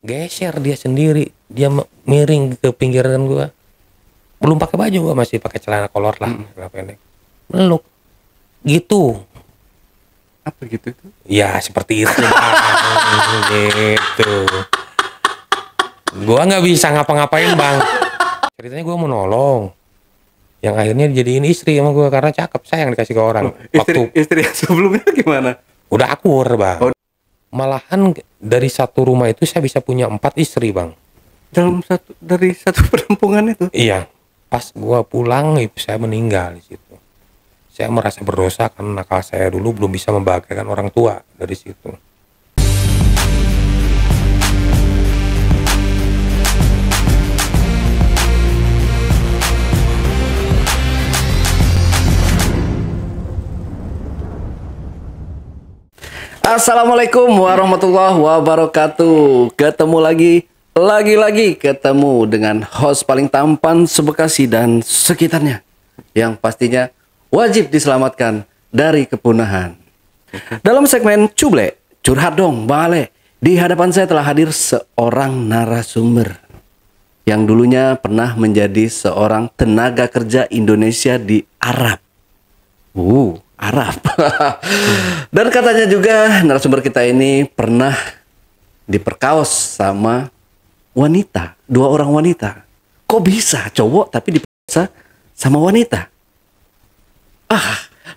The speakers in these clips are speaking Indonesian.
geser dia sendiri, dia miring ke pinggiran gua. Belum pakai baju, gua masih pakai celana kolor lah, celana pendek. Meluk. Gitu. Apa gitu itu? Ya seperti itu. Bang. Gitu. Gua nggak bisa ngapa-ngapain bang. Ceritanya gua mau nolong. Yang akhirnya dijadiin istri sama gua karena cakep, sayang dikasih ke orang. Istri yang sebelumnya gimana? Udah akur bang. Oh. Malahan dari satu rumah itu saya bisa punya 4 istri bang. Dari satu penampungan itu? Iya. Pas gua pulang ibu saya meninggal di situ. Saya merasa berdosa karena nakal saya dulu belum bisa membahagiakan orang tua dari situ. Assalamualaikum warahmatullahi wabarakatuh. Ketemu lagi ketemu dengan host paling tampan se-Bekasi dan sekitarnya, yang pastinya wajib diselamatkan dari kepunahan. Dalam segmen Cuble, curhat dong Bang Ale, di hadapan saya telah hadir seorang narasumber yang dulunya pernah menjadi seorang tenaga kerja Indonesia di Arab. Arab. Dan katanya juga narasumber kita ini pernah diperkaos sama wanita, 2 orang wanita. Kok bisa cowok tapi diperkosa sama wanita?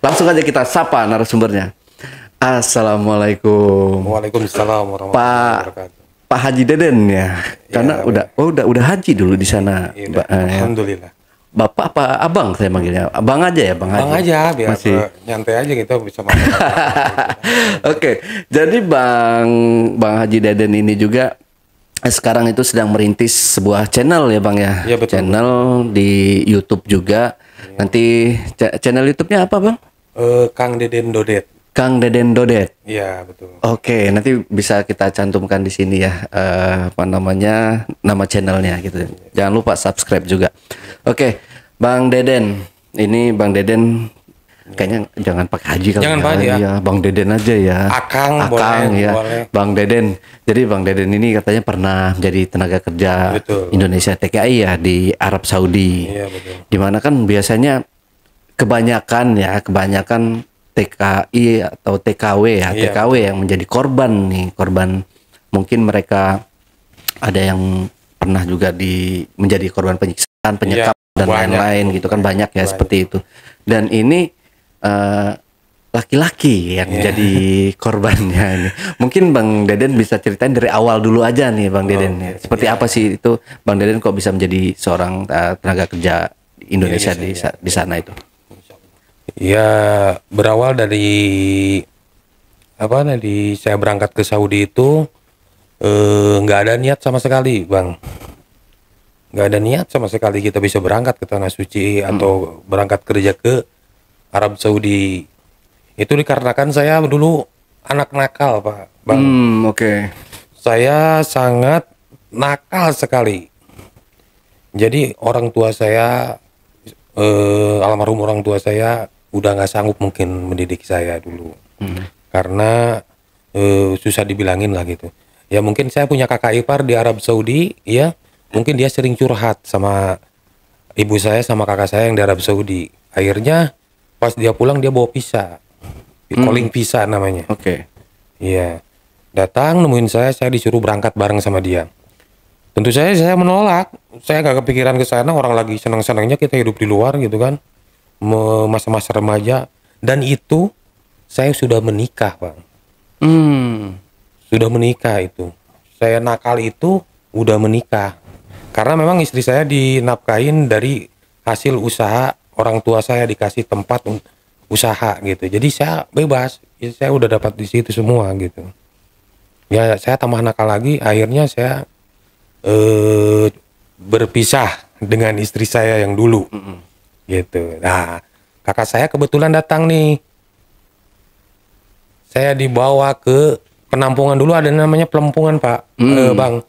Langsung aja kita sapa narasumbernya. Assalamualaikum. Waalaikumsalam warahmatullahi wabarakatuh. Pak Haji Deden ya. Karena udah haji dulu di sana. Iya, alhamdulillah. Bapak apa abang saya manggilnya? Abang aja ya, Bang Haji. Bang aja biar masih nyantai aja gitu bisa makan. Oke, jadi Bang Haji Deden ini juga sekarang itu sedang merintis sebuah channel ya Bang ya. Iya, betul. Channel di YouTube juga. Iya. Nanti channel YouTube-nya apa Bang? Kang Deden Dodet. Kang Deden Dodet. Iya, betul. Oke, nanti bisa kita cantumkan di sini ya, nama channelnya gitu. Jangan lupa subscribe juga. Oke, Bang Deden. Ini Bang Deden kayaknya jangan pakai Haji kalau jangan Pak Haji ya. Bang Deden aja ya. Akang boleh, ya. Boleh. Bang Deden. Jadi Bang Deden ini katanya pernah menjadi tenaga kerja betul. Indonesia TKI ya di Arab Saudi. Iya, betul. Dimana kan biasanya kebanyakan TKI atau TKW ya, iya, TKW yang menjadi korban mungkin mereka ada yang pernah juga menjadi korban penyiksaan, penyekap dan lain-lain gitu kan, banyak ya seperti itu. Dan ini laki-laki yang jadi korbannya ini. Mungkin Bang Deden bisa ceritain dari awal dulu aja nih Bang Deden ya. Seperti apa sih itu Bang Deden kok bisa menjadi seorang tenaga kerja Indonesia di sana itu? Ya berawal dari saya berangkat ke Saudi itu nggak ada niat sama sekali Bang, nggak ada niat sama sekali kita bisa berangkat ke tanah suci atau berangkat kerja ke Arab Saudi. Itu dikarenakan saya dulu anak nakal Pak Bang. Oke. Saya sangat nakal sekali. Jadi orang tua saya almarhum orang tua saya udah nggak sanggup mungkin mendidik saya dulu, karena susah dibilangin lah gitu. Ya mungkin saya punya kakak ipar di Arab Saudi, ya mungkin dia sering curhat sama ibu saya sama kakak saya yang di Arab Saudi. Akhirnya pas dia pulang dia bawa pisah, calling pisah namanya. Oke. Iya, datang nemuin saya disuruh berangkat bareng sama dia. Tentu saya menolak, saya nggak kepikiran ke sana, orang lagi senang-senangnya kita hidup di luar gitu kan. Masa-masa remaja, dan itu saya sudah menikah Bang. Sudah menikah itu, saya nakal itu udah menikah, karena memang istri saya dinafkahin dari hasil usaha orang tua saya, dikasih tempat usaha gitu, jadi saya bebas, saya udah dapat di situ semua gitu. Ya saya tambah nakal lagi, akhirnya saya berpisah dengan istri saya yang dulu. Gitu. Nah, kakak saya kebetulan datang nih. Saya dibawa ke penampungan dulu, ada namanya pelampungan Pak, Bang.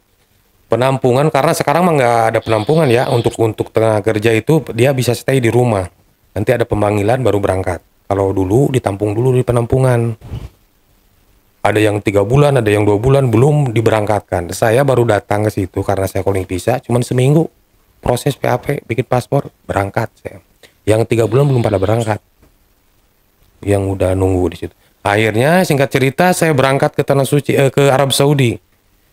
Penampungan karena sekarang mah nggak ada penampungan ya, untuk tenaga kerja itu dia bisa stay di rumah. Nanti ada pemanggilan baru berangkat. Kalau dulu ditampung dulu di penampungan. Ada yang 3 bulan, ada yang 2 bulan belum diberangkatkan. Saya baru datang ke situ karena saya calling visa, cuman seminggu proses PAP, bikin paspor, berangkat saya. Yang 3 bulan belum pada berangkat, yang udah nunggu di situ. Akhirnya singkat cerita saya berangkat ke tanah suci, ke Arab Saudi.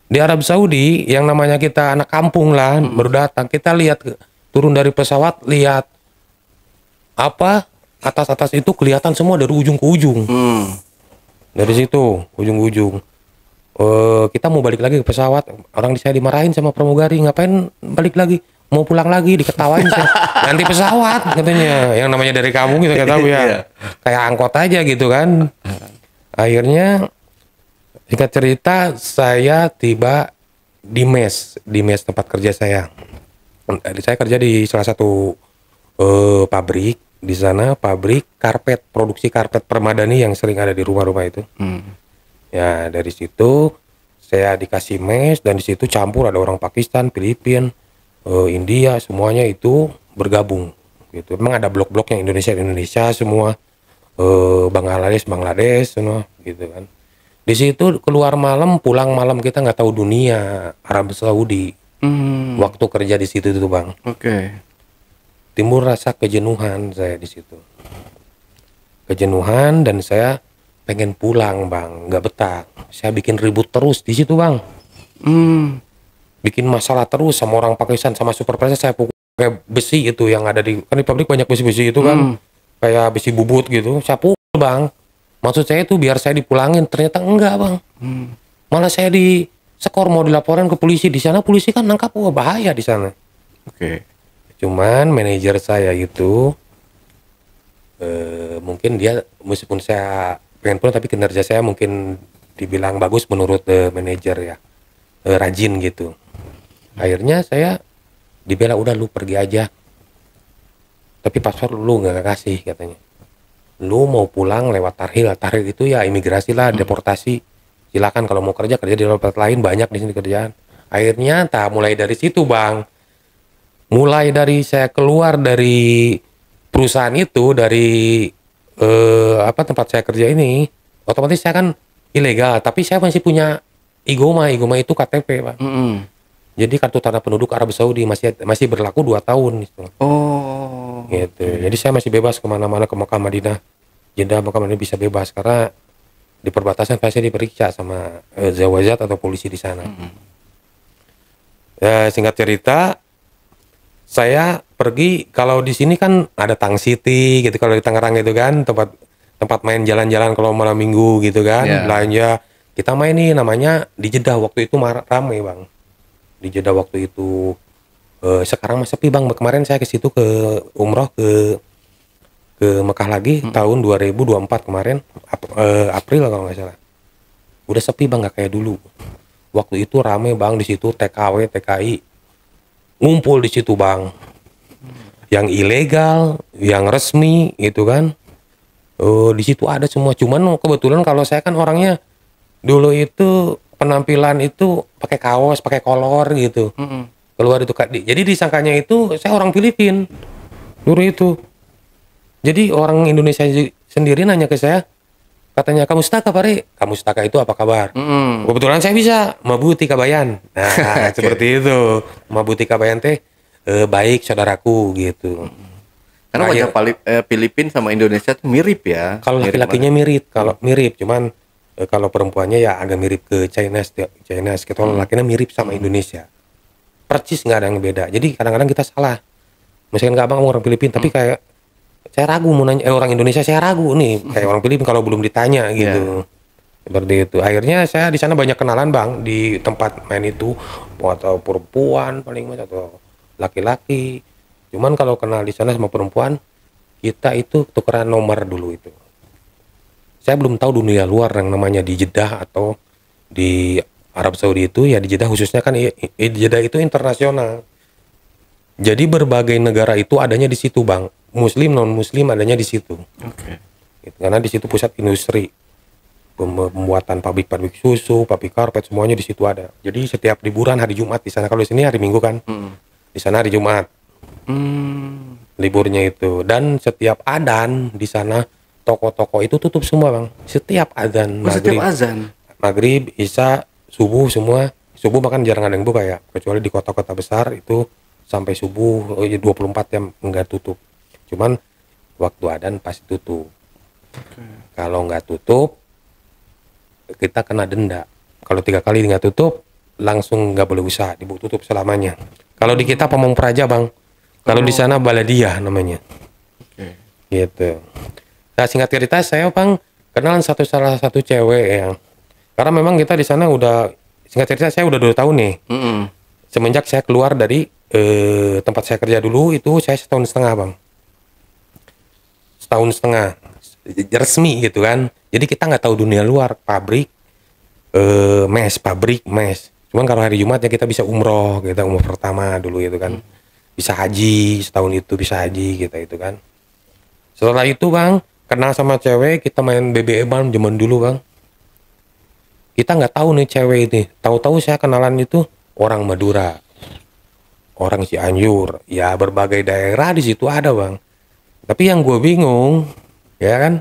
Di Arab Saudi yang namanya kita anak kampung lah, baru datang, kita lihat turun dari pesawat, lihat apa atas-atas itu kelihatan semua dari ujung ke ujung. Dari situ ujung ke ujung. Kita mau balik lagi ke pesawat, orang saya dimarahin sama pramugari, ngapain balik lagi, mau pulang lagi, diketawain saya. Ganti pesawat katanya, yang namanya dari kampung kita nggak tahu ya, kayak angkot aja gitu kan. Akhirnya singkat cerita saya tiba di mes tempat kerja saya. Saya kerja di salah satu pabrik. Di sana pabrik karpet, produksi karpet permadani yang sering ada di rumah-rumah itu. Ya dari situ saya dikasih mes, dan di situ campur ada orang Pakistan, Filipina, India, semuanya itu bergabung gitu. Memang ada blok-bloknya, Indonesia semua, Bangladesh semua gitu kan. Di situ keluar malam, pulang malam, kita nggak tahu dunia. Arab Saudi waktu kerja di situ tuh bang. Timbul rasa kejenuhan saya di situ. Kejenuhan, dan saya pengen pulang bang, nggak betah. Saya bikin ribut terus di situ bang. Bikin masalah terus sama orang Pakistan, sama supervisor saya pukul kayak besi itu yang ada di, kan di pabrik banyak besi-besi itu kan, kayak besi bubut gitu. Saya pukul bang. Maksud saya itu biar saya dipulangin, ternyata enggak bang. Malah saya di skor, mau dilaporin ke polisi. Di sana polisi kan nangkap, wah bahaya di sana. Cuman manajer saya itu mungkin dia, meskipun saya pengen pulang, tapi kinerja saya mungkin dibilang bagus menurut manajer ya, rajin gitu. Akhirnya saya dibela, udah lu pergi aja, tapi paspor lu nggak kasih katanya. Lu mau pulang lewat tarhil itu ya imigrasi lah, deportasi. Silakan kalau mau kerja di tempat lain, banyak di sini kerjaan. Akhirnya mulai dari situ bang. Mulai dari saya keluar dari perusahaan itu, dari tempat saya kerja ini, otomatis saya kan ilegal, tapi saya masih punya IGOMA itu KTP pak. Jadi kartu tanda penduduk Arab Saudi masih berlaku 2 tahun gitu. Gitu. Jadi saya masih bebas kemana-mana, ke Mekah, Madinah, Jeddah, Mekah, Madinah bisa bebas, karena di perbatasan saya diperiksa sama zawajat atau polisi di sana. Ya, singkat cerita, saya pergi, kalau di sini kan ada Tang City gitu, kalau di Tangerang itu kan tempat main jalan-jalan kalau malam minggu gitu kan, belanja. Kita main nih namanya di Jeddah, waktu itu ramai bang. Di Jeddah waktu itu, sekarang masih sepi bang. Kemarin saya ke situ ke umroh ke Mekah lagi tahun 2024 kemarin, April kalau nggak salah. Udah sepi bang, nggak kayak dulu. Waktu itu ramai bang di situ, TKW, TKI ngumpul di situ bang, yang ilegal, yang resmi gitu kan. Di situ ada semua. Cuman kebetulan kalau saya kan orangnya dulu itu penampilan itu pakai kaos, pakai kolor gitu. Keluar itu jadi disangkanya itu saya orang Filipina dulu itu. Jadi orang Indonesia sendiri nanya ke saya, katanya, kamu staka pare? Kamu staka itu apa kabar? Kebetulan saya bisa mabuti kabayan. Nah, seperti itu. Mabuti kabayan teh baik saudaraku gitu. Karena wajah Filipina sama Indonesia tuh mirip ya. Kalau laki-lakinya mirip, cuman kalau perempuannya ya agak mirip ke Chinese. Kalau lakinya mirip sama Indonesia. Percis, nggak ada yang beda. Jadi kadang-kadang kita salah. Misalkan nggak abang orang Filipina, tapi kayak saya ragu mau nanya, orang Indonesia saya ragu nih, kayak orang Filipina kalau belum ditanya gitu. Seperti itu. Akhirnya saya di sana banyak kenalan bang di tempat main itu, atau perempuan paling banyak atau laki-laki. Cuman kalau kenal di sana sama perempuan, kita itu tukeran nomor dulu itu. Saya belum tahu dunia luar yang namanya di Jeddah atau di Arab Saudi itu, ya di Jeddah khususnya kan, Jeddah itu internasional. Jadi berbagai negara itu adanya di situ bang. Muslim, non Muslim adanya di situ. Karena di situ pusat industri, pembuatan pabrik susu, pabrik karpet, semuanya di situ ada. Jadi setiap liburan hari Jumat di sana, kalau di sini hari Minggu kan, di sana hari Jumat. Liburnya itu. Dan setiap adzan di sana, toko-toko itu tutup semua bang. Setiap adzan maghrib. Setiap azan. maghrib, isya, subuh semua. Subuh bahkan jarang ada yang buka ya, kecuali di kota-kota besar itu sampai subuh 24 jam enggak tutup. Cuman waktu adzan pasti tutup. Kalau nggak tutup kita kena denda. Kalau 3 kali nggak tutup langsung nggak boleh usaha, tutup selamanya. Kalau di kita Pamong Praja bang, kalau di sana Baladiah namanya. Gitu. Nah singkat cerita saya bang kenalan salah satu cewek ya. Karena memang kita di sana udah, singkat cerita saya udah 2 tahun nih. Semenjak saya keluar dari tempat saya kerja dulu itu saya 1,5 tahun bang. 1,5 tahun resmi gitu kan. Jadi kita nggak tahu dunia luar, pabrik, pabrik mes. Cuman kalau hari Jumat ya kita bisa umroh, kita umroh pertama dulu itu kan. Bisa haji setahun itu, bisa haji kita itu kan. Setelah itu bang, kenal sama cewek, kita main BBM zaman dulu bang. Kita nggak tahu nih cewek ini. Tahu-tahu saya kenalan itu orang Madura, orang Cianjur, ya berbagai daerah di situ ada bang. Tapi yang gue bingung, ya kan,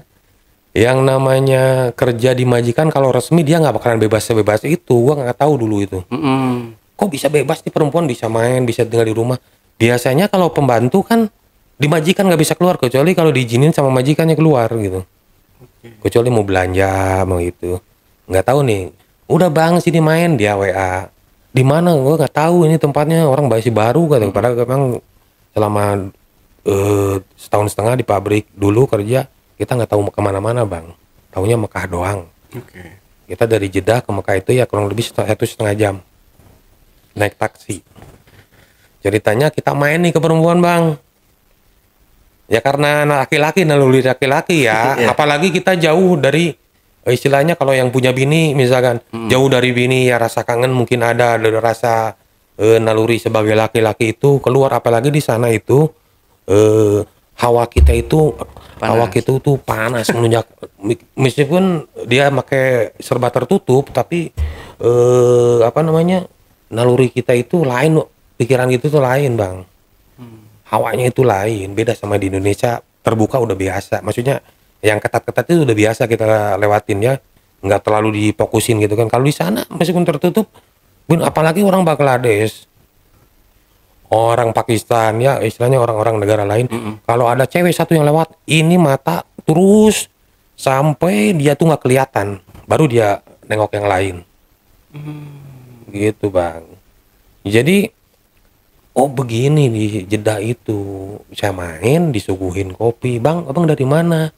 yang namanya kerja di majikan kalau resmi dia nggak bakalan bebas itu. Gue nggak tahu dulu itu. Kok bisa bebas nih perempuan, bisa main, bisa tinggal di rumah. Biasanya kalau pembantu kan di majikan nggak bisa keluar, kecuali kalau diizinin sama majikannya keluar gitu. Kecuali mau belanja, mau itu. Nggak tahu nih. Udah bang sini main, dia WA. Di mana? Gue nggak tahu ini tempatnya, orang masih baru kata. Padahal memang selama 1,5 tahun di pabrik dulu kerja, kita nggak tahu kemana-mana bang. Taunya Mekah doang. Kita dari Jeddah ke Mekah itu ya kurang lebih 1,5 jam. Naik taksi. Ceritanya kita main nih ke perempuan bang. Ya karena laki-laki, naluri laki-laki ya. Apalagi kita jauh dari istilahnya kalau yang punya bini misalkan jauh dari bini ya rasa kangen mungkin ada rasa naluri sebagai laki-laki itu keluar, apalagi di sana itu hawa kita itu panas menunjuk meskipun dia pakai serba tertutup tapi naluri kita itu lain, pikiran gitu tuh lain bang. Hawanya itu lain, beda sama di Indonesia terbuka udah biasa. Maksudnya yang ketat-ketat itu udah biasa kita lewatin ya, nggak terlalu difokusin gitu kan. Kalau di sana meskipun tertutup, apalagi orang Bangladesh, orang Pakistan ya istilahnya orang-orang negara lain, kalau ada cewek satu yang lewat, ini mata terus sampai dia tuh nggak kelihatan, baru dia nengok yang lain. Gitu bang. Jadi oh begini di Jeddah itu saya main disuguhin kopi, bang abang dari mana?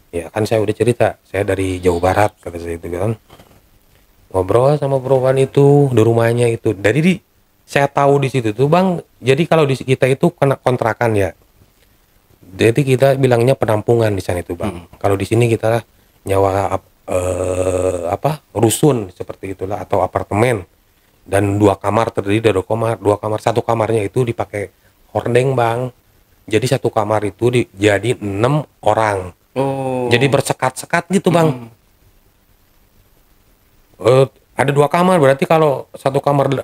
Ya kan saya udah cerita saya dari Jawa Barat kata saya itu kan. Ngobrol sama perempuan itu di rumahnya itu. Saya tahu di situ tuh bang. Jadi kalau di kita itu kena kontrakan ya. Jadi kita bilangnya penampungan di sana itu bang. Kalau di sini kita nyawa rusun seperti itulah atau apartemen. Dan 2 kamar terdiri dari 2 kamar. Satu kamarnya itu dipakai hordeng bang. Jadi satu kamar itu jadi 6 orang. Jadi bersekat-sekat gitu bang. Ada 2 kamar berarti kalau satu kamar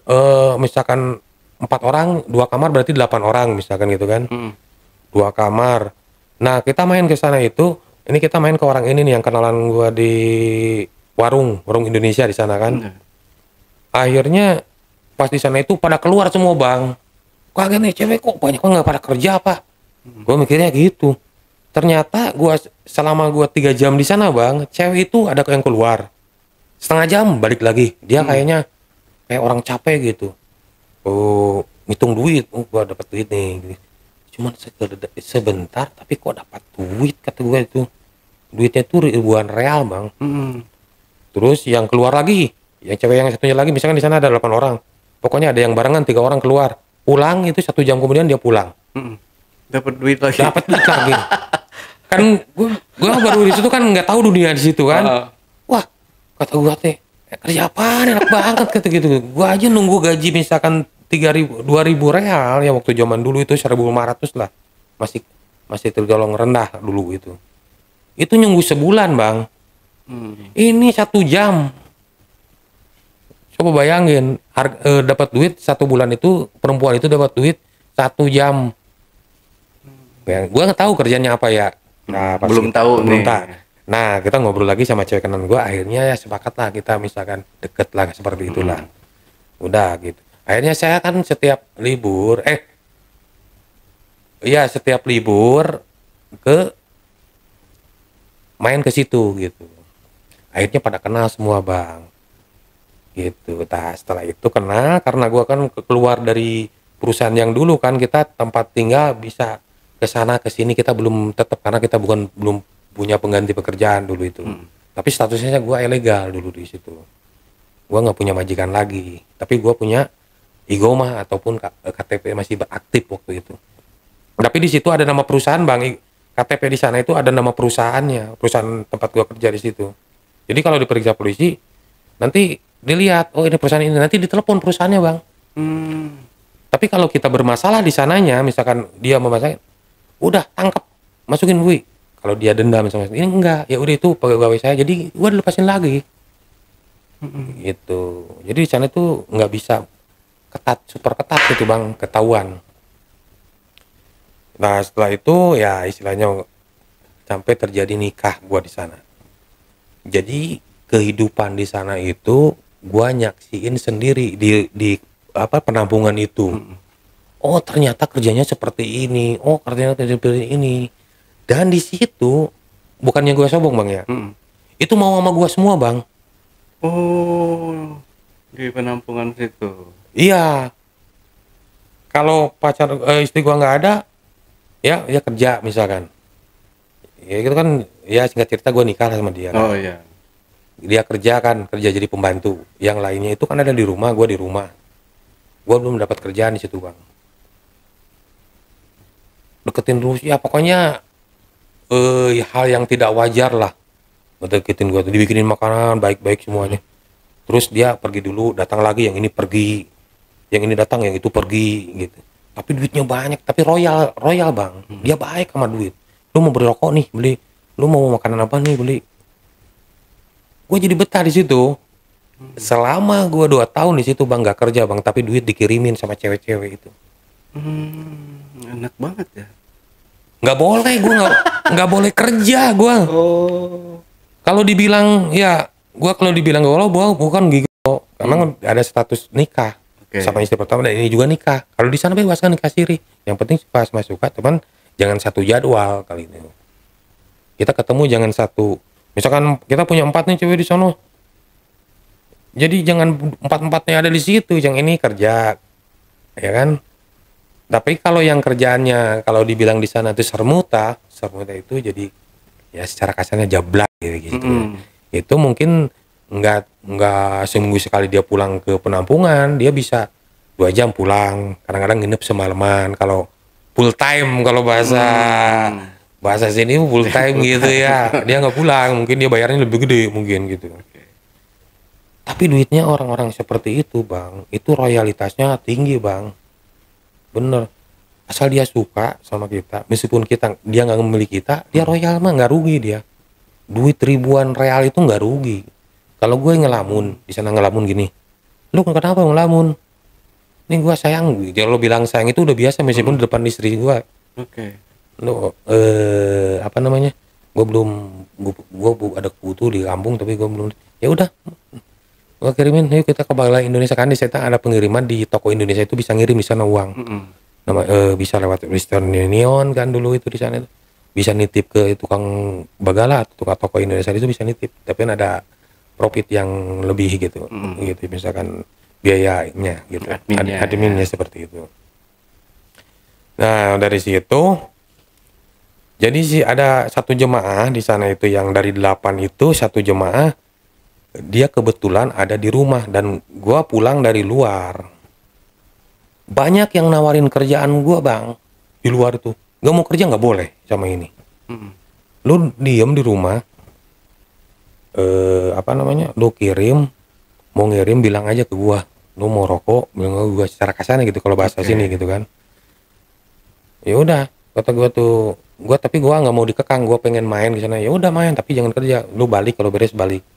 misalkan 4 orang, 2 kamar berarti 8 orang misalkan gitu kan. 2 kamar. Nah kita main ke sana itu. Ini kita main ke orang ini nih yang kenalan gua di warung Indonesia di sana kan. Akhirnya pas di sana itu pada keluar semua bang. Kaget nih cewek kok banyak nggak pada kerja apa? Gue mikirnya gitu. Ternyata selama gua 3 jam di sana bang, cewek itu ada yang keluar. Setengah jam balik lagi. Dia kayaknya kayak orang capek gitu. Ngitung duit. Gua dapat duit nih. Cuman sebentar tapi kok dapat duit kata gua itu. Duitnya tuh ribuan real bang. Terus yang keluar lagi. Yang cewek yang satunya lagi misalkan di sana ada 8 orang. Pokoknya ada yang barengan 3 orang keluar. Pulang itu 1 jam kemudian dia pulang. Dapat duit lagi. Kan gua baru di situ kan nggak tahu dunia di situ kan. Wah, kata gua teh kerja apaan enak banget kata gitu. Gua aja nunggu gaji misalkan 2.000 real ya waktu zaman dulu itu 1.500 lah. Masih tergolong rendah dulu itu. Itu nunggu sebulan, Bang. Ini 1 jam. Coba bayangin, dapat duit 1 bulan itu, perempuan itu dapat duit 1 jam. Ya, gue nggak tahu kerjanya apa ya. Nah, belum tahu. Nah, kita ngobrol lagi sama cewek kanan gue, akhirnya ya sepakat lah kita misalkan deket lah seperti itulah. Udah gitu. Akhirnya saya kan setiap libur, iya setiap libur ke main ke situ gitu. Akhirnya pada kenal semua bang. Gitu. Nah, setelah itu kenal karena gua kan keluar dari perusahaan yang dulu kan kita tempat tinggal bisa ke sana ke sini kita belum tetap karena kita belum punya pengganti pekerjaan dulu itu. Tapi statusnya gua ilegal dulu di situ. Gua nggak punya majikan lagi, tapi gua punya Igoma ataupun KTP masih beraktif waktu itu. Tapi di situ ada nama perusahaan bang, KTP di sana itu ada nama perusahaannya, perusahaan tempat gua kerja di situ. Jadi kalau diperiksa polisi, nanti dilihat, oh ini perusahaan ini, nanti ditelepon perusahaannya bang. Tapi kalau kita bermasalah di sananya, misalkan dia memasakin, udah tangkap, masukin bui. Kalau dia denda misalnya, ini enggak, ya udah itu pegawai saya, jadi gua dilepasin lagi. Gitu. Jadi di sana tuh nggak bisa ketat, super ketat gitu bang, ketahuan. Nah setelah itu ya istilahnya sampai terjadi nikah gua di sana. Jadi kehidupan di sana itu gua nyaksiin sendiri di apa penampungan itu. Oh ternyata kerjanya seperti ini. Oh ternyata seperti ini. Dan di situ bukannya gua sombong bang ya. Itu mau sama gua semua bang. Oh, di penampungan situ. Iya. Kalau pacar istri gua nggak ada, ya dia kerja misalkan. Ya itu kan ya singkat cerita gua nikah sama dia kan. Oh iya. Dia kerja kan, kerja jadi pembantu. Yang lainnya itu kan ada di rumah, gua di rumah. Gua belum dapat kerjaan di situ bang. Deketin terus ya pokoknya hal yang tidak wajar lah. Deketin gua tuh dibikinin makanan baik-baik semuanya. Terus dia pergi dulu, datang lagi, yang ini pergi, yang ini datang, yang itu pergi gitu. Tapi duitnya banyak, tapi royal bang. Dia baik sama duit. Lu mau beli rokok nih beli, lu mau makanan apa nih beli. Gue jadi betah di situ. Selama gue 2 tahun di situ bang, nggak kerja bang, tapi duit dikirimin sama cewek-cewek itu. Enak banget ya. Nggak boleh, gue nggak boleh kerja gue. Oh. Kalau dibilang ya, gue kalau dibilang kalau gue bukan gitu, karena ada status nikah sama istri pertama dan ini juga nikah. Kalau di sana bebas kan nikah siri. Yang penting pas masuk teman, jangan satu jadwal kali ini. Kita ketemu jangan satu. Misalkan kita punya 4 nih cewek di sana. Jadi jangan 4-4-nya ada di situ. Yang ini kerja, ya kan? Tapi kalau yang kerjaannya kalau dibilang di sana itu sermuta itu jadi ya secara kasarnya jablak gitu. Itu mungkin nggak seminggu sekali dia pulang ke penampungan, dia bisa 2 jam pulang, kadang-kadang nginep semalaman. Kalau full time, kalau bahasa sini full time gitu ya, dia nggak pulang, mungkin dia bayarnya lebih gede mungkin gitu. Tapi duitnya orang-orang seperti itu bang, itu royalitasnya tinggi bang, bener. Asal dia suka sama kita, meskipun dia nggak memiliki kita, dia royal mah nggak rugi dia. Duit ribuan real itu nggak rugi. Kalau gue ngelamun di sana ngelamun gini, lu kenapa ngelamun? Ini gue sayang. Kalau lo bilang sayang itu udah biasa meskipun di depan istri gue. Lu apa namanya? Gue ada kebutuh di kampung tapi gue belum. Ya udah, gue kirimin. Yuk kita ke Balai Indonesia kan di sana ada pengiriman di toko Indonesia itu bisa ngirim di sana uang. Bisa lewat Western Union kan dulu itu di sana itu. Bisa nitip ke tukang bagala atau tukang toko Indonesia itu bisa nitip, tapi kan ada profit yang lebih gitu, gitu misalkan biayanya gitu, adminnya seperti itu. Nah dari situ, jadi sih ada satu jemaah di sana itu yang dari 8 itu satu jemaah, dia kebetulan ada di rumah dan gua pulang dari luar. Banyak yang nawarin kerjaan gua bang di luar itu. Gak mau kerja nggak boleh sama ini. Lu diem di rumah, lu mau ngirim bilang aja ke gua. Lu mau rokok, bilang ke gua secara kasarnya gitu kalau bahasa sini gitu kan. Ya udah, kata gua tapi gua nggak mau dikekang, gua pengen main di sana. Ya udah main, tapi jangan kerja. Lu balik kalau beres balik.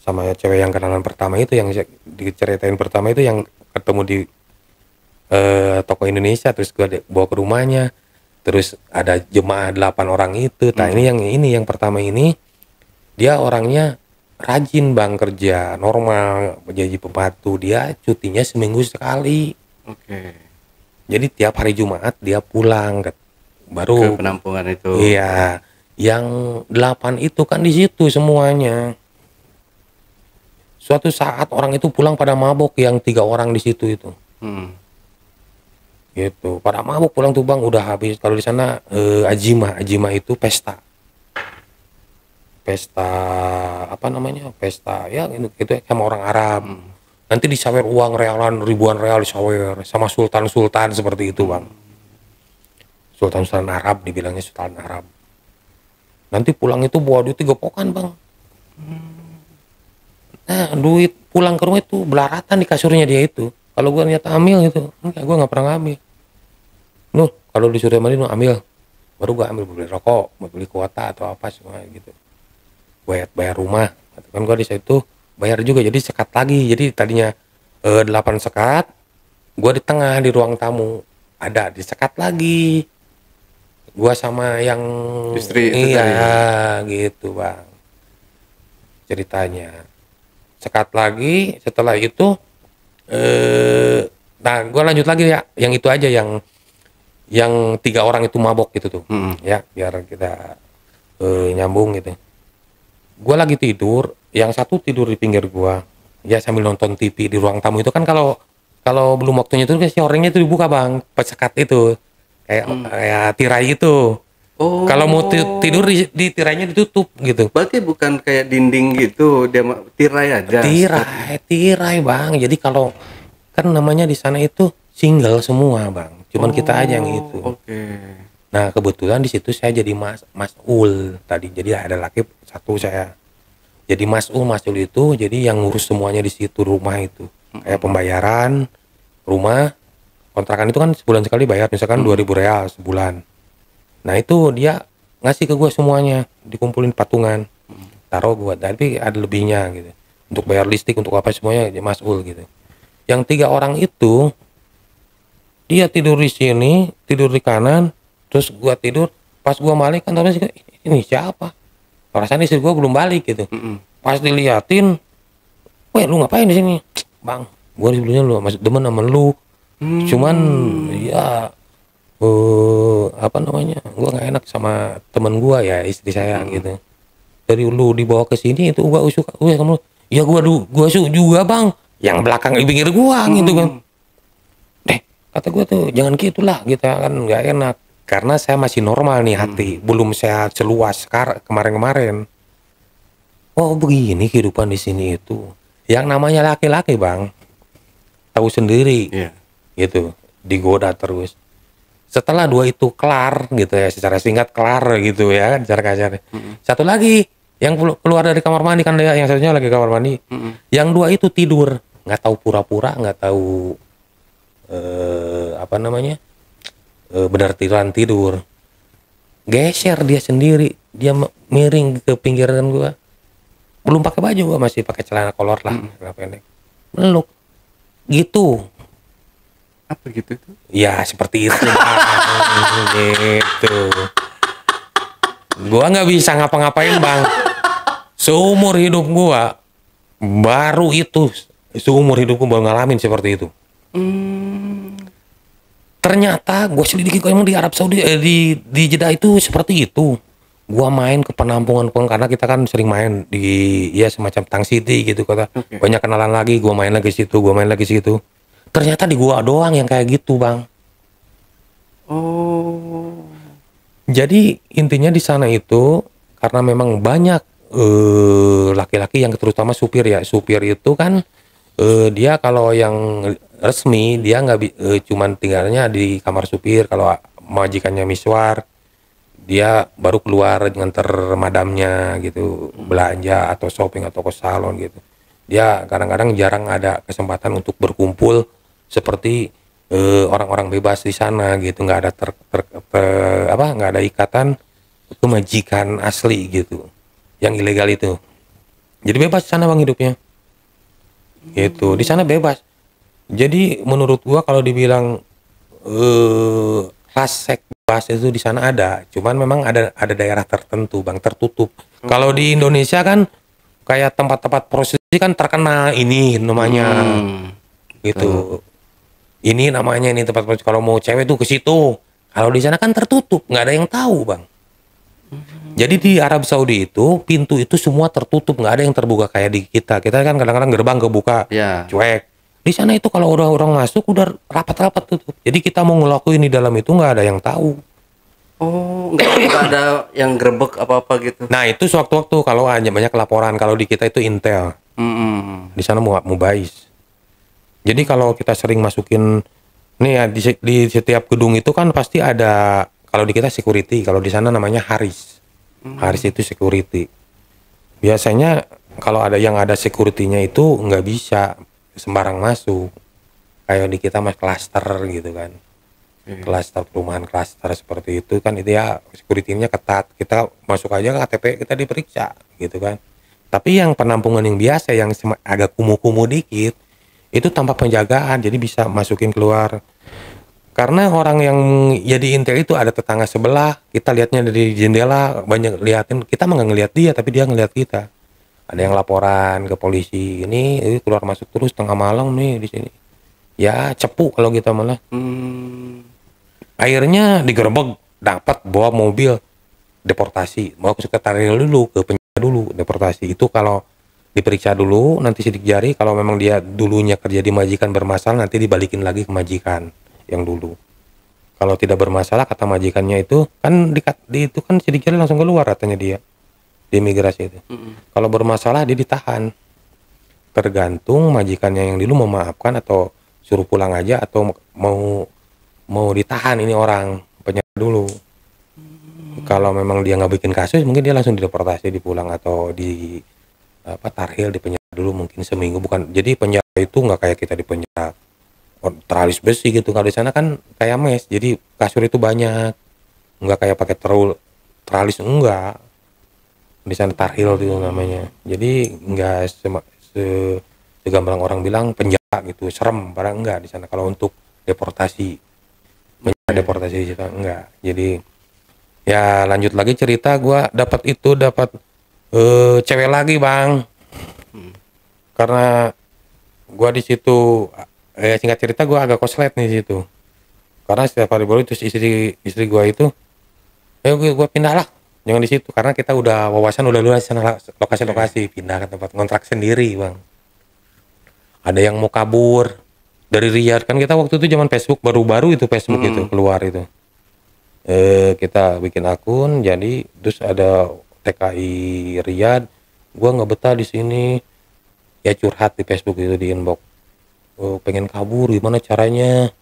Sama cewek yang kenalan pertama itu yang diceritain pertama itu yang ketemu di toko Indonesia, terus gua bawa ke rumahnya. Terus ada jemaah 8 orang itu. Nah ini yang pertama ini Dia orangnya rajin bang, kerja normal, jadi pembantu. Dia cutinya seminggu sekali. Oke. Jadi tiap hari Jumat dia pulang Ke baru. penampungan itu. Iya, yang 8 itu kan di situ semuanya. Suatu saat orang itu pulang pada mabok, yang 3 orang di situ itu. Hmm. Gitu. Pada mabok pulang tuh bang, udah habis. Kalau di sana ajima itu pesta. Pesta apa namanya? Pesta ya gitu ya, sama orang Arab. Nanti disawer uang realan, ribuan real disawer sama sultan-sultan seperti itu bang. Sultan-sultan Arab, dibilangnya sultan Arab. Nanti pulang itu bawa duit 3 pokan bang. Nah, duit pulang ke rumah itu belaratan di kasurnya dia itu. Kalau gua niat ambil gitu, enggak, gua nggak pernah ngambil. Nuh, kalau disuruh mandi nu ambil. Baru gua ambil, beli rokok, mau beli kuota atau apa semua gitu. Bayar rumah. Kan gua di situ bayar juga, jadi sekat lagi. Jadi tadinya 8 sekat, gua di tengah di ruang tamu. Ada disekat lagi. Gua sama yang Istri itu iya tadi. gitu, Bang. Ceritanya. Sekat lagi, setelah itu nah gue lanjut lagi ya, yang itu aja, yang 3 orang itu mabok gitu tuh. Ya biar kita nyambung gitu. Gue lagi tidur, yang satu tidur di pinggir gue ya sambil nonton TV di ruang tamu itu kan. Kalau kalau belum waktunya itu si orangnya itu dibuka bang, pas sekat itu kayak tirai itu. Oh. Kalau mau tidur di tirainya ditutup gitu. Berarti bukan kayak dinding gitu, dia tirai aja. Tirai bang. Jadi kalau kan namanya di sana itu single semua bang. Cuman kita aja yang itu. Oke. Nah kebetulan di situ saya jadi mas'ul tadi. Jadi ada laki satu saya. Jadi mas'ul itu jadi yang ngurus semuanya di situ, rumah itu. Kayak pembayaran rumah, kontrakan itu kan sebulan sekali bayar. Misalkan 2.000 real sebulan. Nah itu dia ngasih ke gue semuanya, dikumpulin patungan, taruh gue, tapi ada lebihnya gitu, untuk bayar listrik, untuk apa semuanya dia mas'ul gitu. Yang 3 orang itu dia tidur di sini, tidur di kanan, terus gue tidur. Pas gue balik kan terus ini siapa? Rasanya istri gue belum balik gitu. Pas diliatin, weh lu ngapain di sini, bang? Gue sebelumnya lu masih demen sama lu, cuman ya apa namanya, gua nggak enak sama temen gua ya, istri saya gitu. Dari lu dibawa ke sini itu gua suka, kamu ya gua suka juga bang, yang belakang di pinggir gua gitu kan. Kata gua tuh jangan gitulah gitu kan, nggak enak. Karena saya masih normal nih hati, belum saya seluas kemarin-kemarin. Oh begini kehidupan di sini itu, yang namanya laki-laki bang, tahu sendiri gitu, digoda terus. Setelah 2 itu kelar gitu ya, secara singkat kelar gitu ya kan, secara kasar. Satu lagi yang keluar dari kamar mandi kan, yang satunya lagi kamar mandi. Yang 2 itu tidur, nggak tahu pura-pura, nggak tahu apa namanya, benar tidur. Geser dia sendiri, dia miring ke pinggiran gua. Belum pakai baju, gua masih pakai celana kolor lah, celana pendek. Meluk gitu. Apa gitu tuh? Ya seperti itu bang. Gitu. Gua nggak bisa ngapa-ngapain bang. Seumur hidup gua baru itu, seumur hidup gua baru ngalamin seperti itu. Ternyata gua selidiki emang di Arab Saudi, di Jeddah itu seperti itu. Gua main ke penampungan karena kita kan sering main di ya semacam Tang City gitu, kata banyak kenalan lagi. Gua main lagi situ, gua main lagi situ. Ternyata di gua doang yang kayak gitu bang. Oh. Jadi intinya di sana itu karena memang banyak laki-laki yang terutama supir ya. Supir itu kan dia kalau yang resmi dia nggak cuman tinggalnya di kamar supir. Kalau majikannya miswar, dia baru keluar nganter madamnya gitu, belanja atau shopping atau ke salon gitu. Dia kadang-kadang jarang ada kesempatan untuk berkumpul seperti orang-orang bebas di sana gitu, nggak ada nggak ada ikatan ke majikan asli gitu, yang ilegal itu. Jadi bebas di sana bang hidupnya, gitu. Di sana bebas. Jadi menurut gua kalau dibilang kelas seks bebas itu di sana ada. Cuman memang ada daerah tertentu bang tertutup. Kalau di Indonesia kan kayak tempat-tempat prostitusi kan terkenal ini namanya gitu. Ini namanya ini tempat prostitusi. Kalau mau cewek tuh ke situ. Kalau di sana kan tertutup, nggak ada yang tahu bang. Jadi di Arab Saudi itu pintu itu semua tertutup, nggak ada yang terbuka kayak di kita. Kita kan kadang-kadang gerbang kebuka, Ya. cuek. Di sana itu kalau orang masuk udah rapat-rapat tutup. Jadi kita mau ngelakuin di dalam itu nggak ada yang tahu. Oh, nggak ada yang grebek apa-apa gitu. Nah itu sewaktu-waktu kalau hanya banyak laporan. Kalau di kita itu intel, di sana mubais. Jadi kalau kita sering masukin, nih ya di setiap gedung itu kan pasti ada. Kalau di kita security, kalau di sana namanya haris. Haris itu security. Biasanya kalau ada yang ada security-nya itu nggak bisa sembarang masuk. Kayak di kita mas klaster gitu kan. Klaster perumahan klaster seperti itu kan itu ya security-nya ketat. Kita masuk aja ke KTP kita diperiksa gitu kan. Tapi yang penampungan yang biasa yang agak kumuh-kumuh dikit itu tanpa penjagaan jadi bisa masukin keluar. Karena orang yang jadi intel itu ada tetangga sebelah, kita lihatnya dari jendela banyak liatin, kita mah nggak ngeliat dia tapi dia ngeliat kita. Ada yang laporan ke polisi, ini keluar masuk terus tengah malam nih di sini. Ya cepu kalau kita malah. Akhirnya digerebek, dapat bawa mobil deportasi, mau ke sekretariat dulu, ke penjara dulu, deportasi. Itu kalau diperiksa dulu, nanti sidik jari, kalau memang dia dulunya kerja di majikan bermasalah, nanti dibalikin lagi ke majikan yang dulu. Kalau tidak bermasalah, kata majikannya itu, kan itu kan sidik jari langsung keluar katanya dia, di imigrasi itu. Kalau bermasalah, dia ditahan. Tergantung majikannya yang dulu memaafkan atau suruh pulang aja, atau mau ditahan ini orang penjara dulu. Kalau memang dia nggak bikin kasus, mungkin dia langsung dideportasi, dipulang atau di tarhil di penjara dulu mungkin seminggu. Bukan, jadi penjara itu nggak kayak kita di penjara teralis besi gitu. Kalau di sana kan kayak mes, jadi kasur itu banyak, nggak kayak pakai teralis enggak. Di sana tarhil itu namanya. Jadi nggak segampang orang bilang penjara gitu, serem, padahal enggak di sana. Kalau untuk deportasi, deportasi di sana enggak. Jadi ya lanjut lagi cerita, gue dapat cewek lagi bang, karena gue di situ singkat cerita gue agak koslet nih di situ, karena setiap hari baru itu istri gue itu, gue pindah lah, jangan di situ, karena kita udah wawasan udah luas sana lokasi pindah ke tempat ngontrak sendiri bang. Ada yang mau kabur dari Riyadh, kan kita waktu itu zaman Facebook baru-baru itu Facebook itu keluar itu. Kita bikin akun, jadi terus ada TKI Riyadh, gue nggak betah di sini, ya curhat di Facebook itu di inbox, pengen kabur gimana caranya.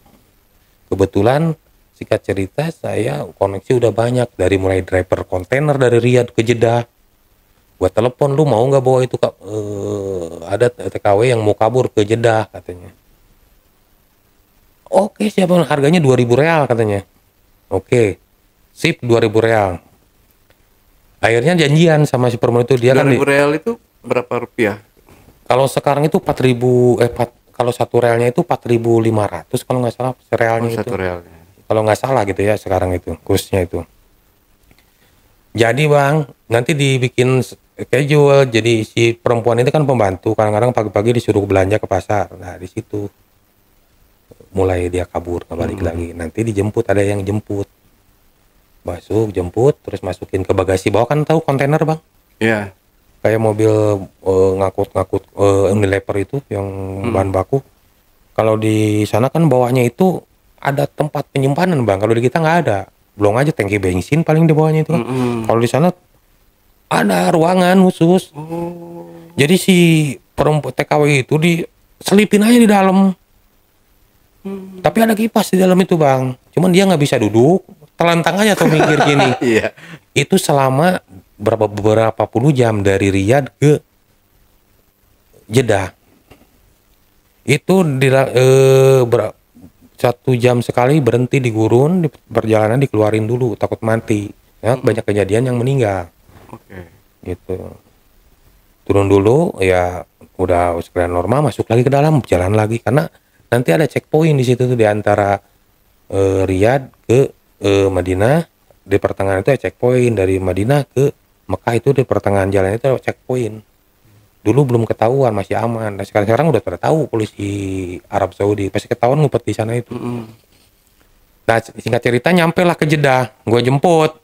Kebetulan singkat cerita saya koneksi udah banyak, dari mulai driver kontainer dari Riyadh ke Jeddah. Gue telepon, lu mau nggak bawa itu ada TKW yang mau kabur ke Jeddah katanya. Oke siapa, harganya 2.000 real katanya. Oke, sip, 2.000 real. Akhirnya janjian sama si perempuan itu, dia 2.000 kan real itu berapa rupiah? kalau sekarang itu 4.000, kalau satu realnya itu 4.500 kalau nggak salah realnya itu. Satu realnya. Kalau nggak salah gitu ya sekarang itu kursnya itu. Jadi bang, nanti dibikin casual. Jadi si perempuan itu kan pembantu, kadang-kadang pagi-pagi disuruh belanja ke pasar. Nah di situ mulai dia kabur, nggak balik lagi. Nanti dijemput, ada yang jemput, masuk jemput, terus masukin ke bagasi bawah, kan tahu kontainer bang? Iya. Kayak mobil ngangkut Unilever itu yang bahan baku. Kalau di sana kan bawahnya itu ada tempat penyimpanan bang. Kalau di kita nggak ada. Belum aja tangki bensin paling di bawahnya itu kan. Kalau di sana ada ruangan khusus. Jadi si perempuan TKW itu diselipin aja di dalam. Tapi ada kipas di dalam itu bang. Cuman dia nggak bisa duduk, telentang aja atau mikir gini. Iya. Itu selama beberapa puluh jam dari Riyadh ke Jeddah. Itu 1 jam sekali berhenti di gurun, di perjalanan dikeluarin dulu, takut mati. Ya, banyak kejadian yang meninggal. Oke. Gitu. Turun dulu, ya udah sekalian normal, masuk lagi ke dalam, jalan lagi, karena nanti ada checkpoint di situ tuh di antara Riyadh ke Madinah, di pertengahan itu ada checkpoint. Dari Madinah ke Mekah itu di pertengahan jalan itu ada checkpoint. Dulu belum ketahuan, masih aman. Nah sekarang udah pada tahu polisi Arab Saudi, pasti ketahuan ngumpet di sana itu. Nah singkat cerita nyampe lah ke Jeddah, gue jemput.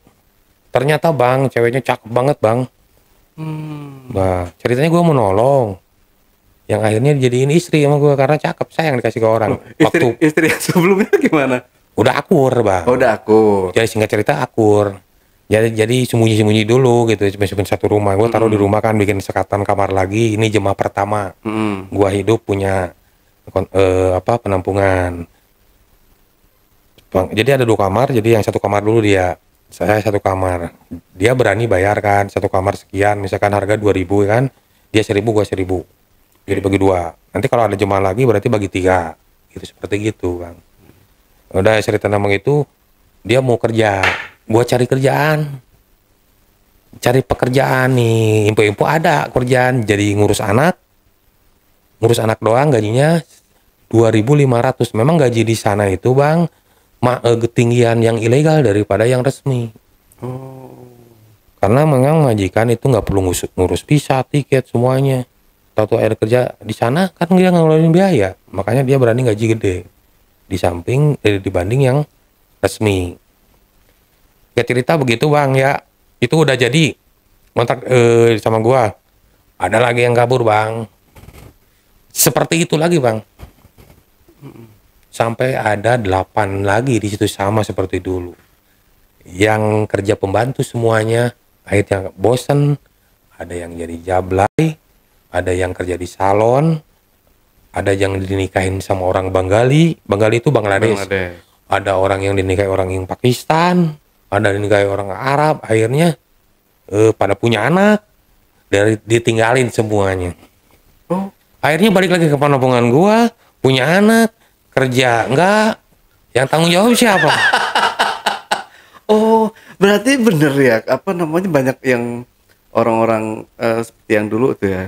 Ternyata bang, ceweknya cakep banget bang. Nah ceritanya gue mau nolong, yang akhirnya dijadiin istri sama gue karena cakep, sayang dikasih ke orang. Istri yang sebelumnya gimana? Udah akur bang. Oh, udah aku. Jadi singkat cerita akur. Jadi sembunyi-sembunyi dulu gitu, cuma satu rumah. Gue taruh di rumah kan, bikin sekatan kamar lagi. Ini jemaah pertama. Gua hidup punya penampungan. Jadi ada 2 kamar, jadi yang satu kamar dulu dia. Saya satu kamar. Dia berani bayar kan, satu kamar sekian, misalkan harga 2.000 kan. Dia 1.000, gua 1.000. Jadi bagi 2. Nanti kalau ada jemaah lagi berarti bagi 3. Gitu, seperti gitu, Bang. Udah cerita nama itu, dia mau kerja. Gua cari kerjaan. Cari pekerjaan nih, info-info ada kerjaan, jadi ngurus anak doang, gajinya 2.500. Memang gaji di sana itu bang ketinggian yang ilegal daripada yang resmi. Karena memang majikan itu nggak perlu ngurus visa, tiket, semuanya. Tahu air kerja di sana kan dia ngeluarin biaya, makanya dia berani gaji gede di samping dibanding yang resmi. Ya cerita begitu bang ya. Itu udah jadi kontak sama gua. Ada lagi yang kabur bang. Seperti itu lagi bang. Sampai ada 8 lagi di situ sama seperti dulu. Yang kerja pembantu semuanya akhirnya bosen. Ada yang jadi jablay, ada yang kerja di salon, ada yang dinikahin sama orang Bengali. Bengali itu Bangladesh. Ada orang yang dinikahi orang yang Pakistan, ada dinikahi orang Arab. Akhirnya pada punya anak, dari ditinggalin semuanya. Akhirnya balik lagi ke penampungan gua, punya anak, kerja enggak, yang tanggung jawab siapa? Oh, berarti bener ya, banyak yang orang-orang seperti yang dulu tuh ya,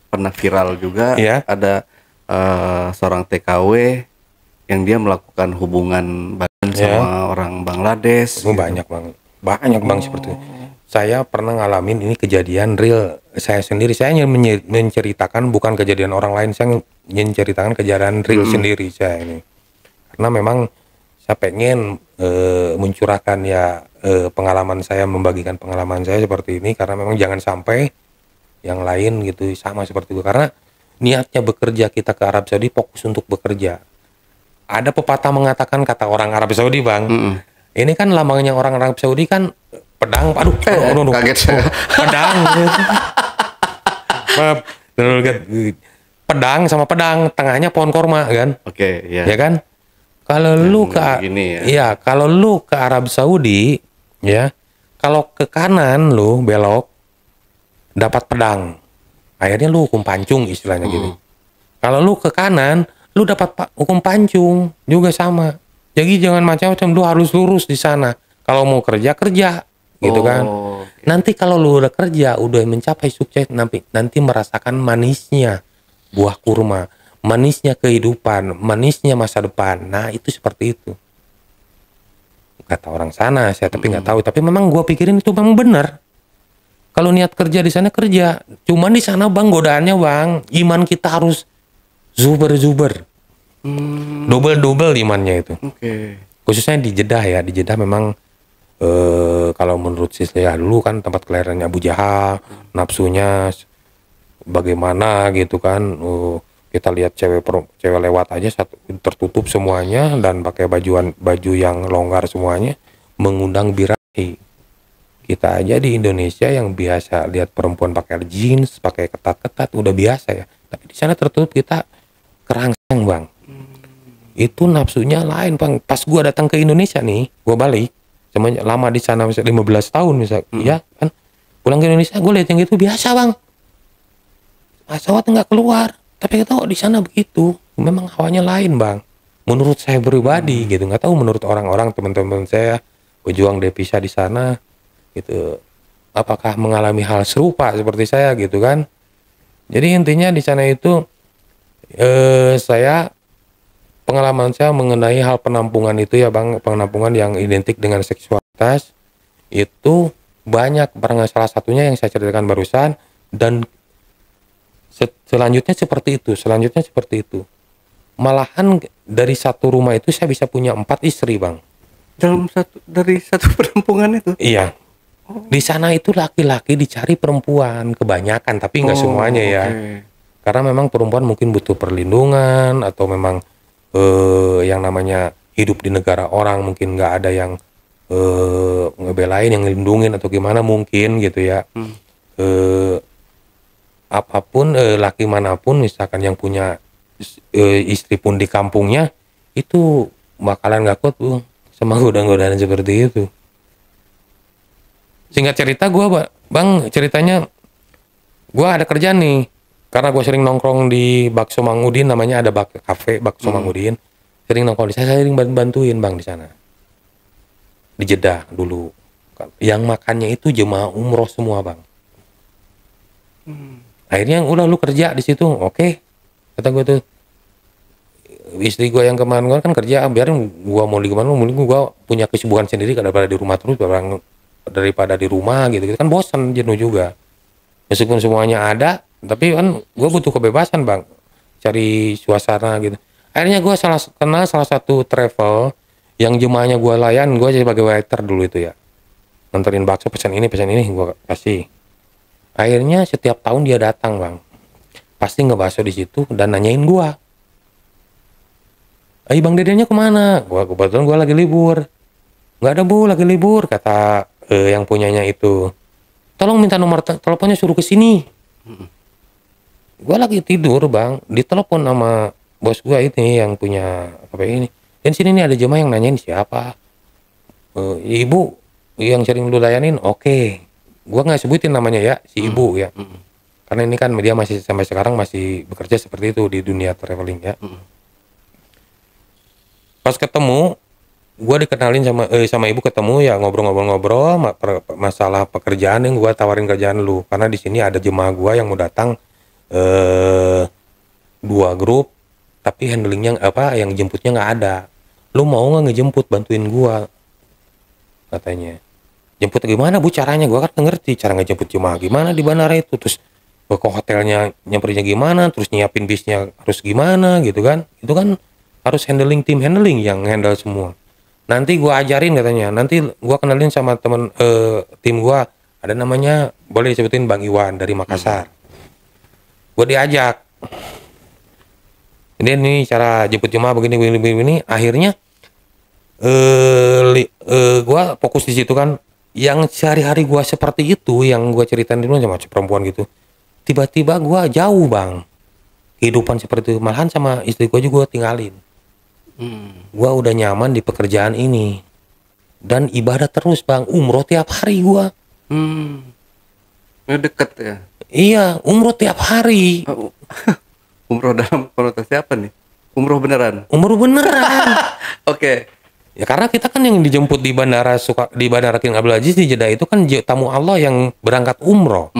pernah viral juga. Iya. Ada seorang TKW yang dia melakukan hubungan badan sama orang Bangladesh. Banyak bang seperti itu. Saya pernah ngalamin ini kejadian real saya sendiri. Saya hanya menceritakan bukan kejadian orang lain, saya menceritakan kejadian real sendiri saya ini. Karena memang saya pengen mencurahkan ya pengalaman saya, membagikan pengalaman saya seperti ini, karena memang jangan sampai yang lain gitu sama seperti itu. Karena niatnya bekerja kita ke Arab Saudi fokus untuk bekerja. Ada pepatah mengatakan, kata orang Arab Saudi bang, ini kan lambangnya orang Arab Saudi kan pedang, kaget saya. Pedang, pedang sama pedang, tengahnya pohon korma kan? Oke, ya. Ya kan? Kalau lu ke, kalau lu ke Arab Saudi, ya, kalau ke kanan lu belok, dapat pedang, akhirnya lu hukum pancung istilahnya gitu. Kalau lu ke kanan, lu dapat hukum pancung juga sama. Jadi jangan macam-macam, lu harus lurus di sana. Kalau mau kerja gitu kan. Nanti kalau lu udah kerja, udah mencapai sukses, nanti merasakan manisnya buah kurma, manisnya kehidupan, manisnya masa depan. Nah itu seperti itu. Kata orang sana, saya tapi nggak tahu. Tapi memang gua pikirin itu memang benar. Kalau niat kerja di sana kerja, cuman di sana bang godaannya bang, iman kita harus zuber. Double imannya itu. Khususnya di Jeddah ya, di Jeddah memang kalau menurut saya dulu kan tempat kelahirannya Abu Jahal, nafsunya bagaimana gitu kan. Kita lihat cewek lewat aja tertutup semuanya dan pakai baju yang longgar semuanya, mengundang birahi. Kita aja di Indonesia yang biasa lihat perempuan pakai jeans, pakai ketat-ketat udah biasa ya. Tapi di sana tertutup, kita kerangsang bang. Itu nafsunya lain bang. Pas gua datang ke Indonesia nih, gua balik, semuanya lama di sana misalnya 15 tahun misal, ya kan. Pulang ke Indonesia, gue lihat yang gitu biasa bang. Asawat nggak keluar. Tapi kita di sana begitu. Memang hawanya lain bang. Menurut saya pribadi gitu, nggak tahu menurut orang-orang teman-teman saya pejuang devisa di sana gitu, apakah mengalami hal serupa seperti saya gitu kan. Jadi intinya di sana itu saya pengalaman saya mengenai hal penampungan itu ya bang, penampungan yang identik dengan seksualitas itu banyak, barangkali salah satunya yang saya ceritakan barusan, dan selanjutnya seperti itu. Malahan dari satu rumah itu saya bisa punya 4 istri bang. Dari satu penampungan itu. Iya. Di sana itu laki-laki dicari perempuan kebanyakan, tapi nggak semuanya ya. Karena memang perempuan mungkin butuh perlindungan atau memang yang namanya hidup di negara orang mungkin nggak ada yang ngebelain, yang ngelindungin atau gimana mungkin gitu ya. Apapun laki manapun misalkan yang punya istri pun di kampungnya itu bakalan nggak kuat tuh sama godaan-godaan seperti itu. Singkat cerita gue bang, ceritanya gue ada kerjaan nih karena gue sering nongkrong di Bakso Mang Udin, namanya ada kafe Bakso Mang Udin, sering nongkrong di sana, saya sering bantuin bang di sana di Jeddah dulu. Yang makannya itu jemaah umroh semua bang. Akhirnya udah lu kerja di situ, oke. Kata gue tuh, istri gue yang kemarin kan kerja, biarin gue mau di kemana, mending gue punya kesibukan sendiri daripada di rumah terus, daripada di rumah gitu kan bosan, jenuh juga. Meskipun semuanya ada, tapi kan gue butuh kebebasan bang, cari suasana gitu. Akhirnya gue kenal salah satu travel yang jemaahnya gue layan, gue sebagai waiter dulu itu ya, nganterin bakso, pesan ini gue kasih. Akhirnya setiap tahun dia datang bang, pasti ngebakso di situ dan nanyain gue, bang Dedenya kemana? Kebetulan gue lagi libur. Nggak ada bu, lagi libur, kata yang punyanya itu. Tolong minta nomor teleponnya, suruh ke sini. Gue lagi tidur bang, ditelepon sama bos gue ini yang punya apa ini. Dan sini nih ada jemaah yang nanyain siapa. Ibu yang sering lu layanin, oke. Gue nggak sebutin namanya ya, si ibu ya. Karena ini kan media masih sampai sekarang masih bekerja seperti itu di dunia traveling ya. Pas ketemu, gue dikenalin sama ibu, ketemu ya, ngobrol-ngobrol masalah pekerjaan yang gue tawarin kerjaan lu. Karena di sini ada jemaah gue yang mau datang 2 grup, tapi handlingnya yang jemputnya nggak ada. Lu mau nggak ngejemput, bantuin gue, katanya. Jemput gimana bu caranya? Gue kan ngerti cara ngejemput jemaah gimana di bandara itu. Terus ke hotelnya nyamperinnya gimana, terus nyiapin bisnya harus gimana gitu kan. Itu kan harus tim handling yang handle semua. Nanti gue ajarin katanya, nanti gue kenalin sama temen tim gue, ada namanya, boleh disebutin Bang Iwan dari Makassar. Gue diajak, ini cara jemput jemaah begini. Akhirnya gue fokus di situ kan. Yang sehari-hari gue seperti itu, yang gue ceritain dulu sama perempuan gitu, tiba-tiba gue jauh bang, kehidupan seperti itu. Malahan sama istri gue juga tinggalin. Gue udah nyaman di pekerjaan ini dan ibadah terus bang, umroh tiap hari gue. Deket ya. Iya, umroh tiap hari. Umroh dalam konotasi apa nih? Umroh beneran. Oke. Ya karena kita kan yang dijemput di bandara King Abdul Aziz di Jeddah itu kan tamu Allah yang berangkat umroh.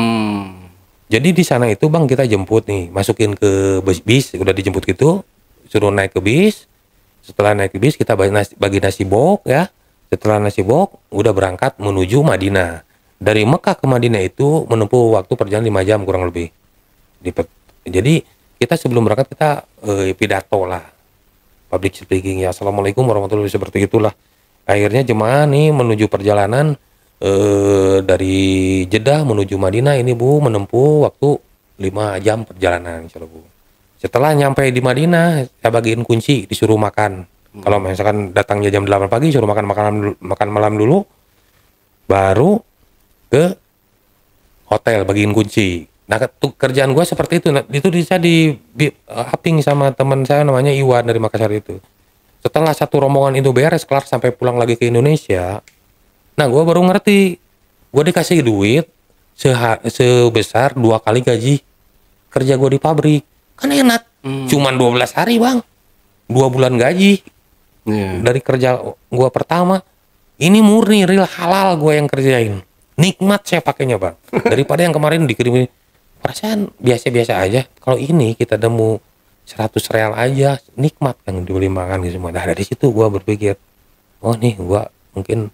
Jadi di sana itu bang kita jemput nih, masukin ke bis, udah dijemput gitu, suruh naik ke bis. Setelah naik ke bis kita bagi nasi bok ya. Setelah nasi bok udah berangkat menuju Madinah. Dari Mekah ke Madinah itu menempuh waktu perjalanan 5 jam kurang lebih. Jadi kita sebelum berangkat kita pidato lah, public speaking ya, assalamualaikum warahmatullahi wabarakatuh, seperti itulah. Akhirnya jemaah nih menuju perjalanan dari Jeddah menuju Madinah ini bu menempuh waktu 5 jam perjalanan insyaallah bu. Setelah nyampe di Madinah saya bagiin kunci, disuruh makan. Kalau misalkan datangnya jam 8 pagi suruh makan malam dulu, baru ke hotel bagiin kunci. Nah kerjaan gue seperti itu. Nah, itu bisa di upping sama teman saya namanya Iwan dari Makassar itu. Setelah satu rombongan itu beres kelar sampai pulang lagi ke Indonesia, nah gue baru ngerti gue dikasih duit sebesar 2 kali gaji kerja gue di pabrik. Kan enak, cuman 12 hari bang, 2 bulan gaji dari kerja gue pertama. Ini murni real halal gue yang kerjain, nikmat saya pakainya bang. Daripada yang kemarin dikirimin perasaan biasa-biasa aja. Kalau ini kita nemu 100 real aja nikmat yang dibeli makan gitu semua. Nah dari situ gue berpikir, oh nih gue mungkin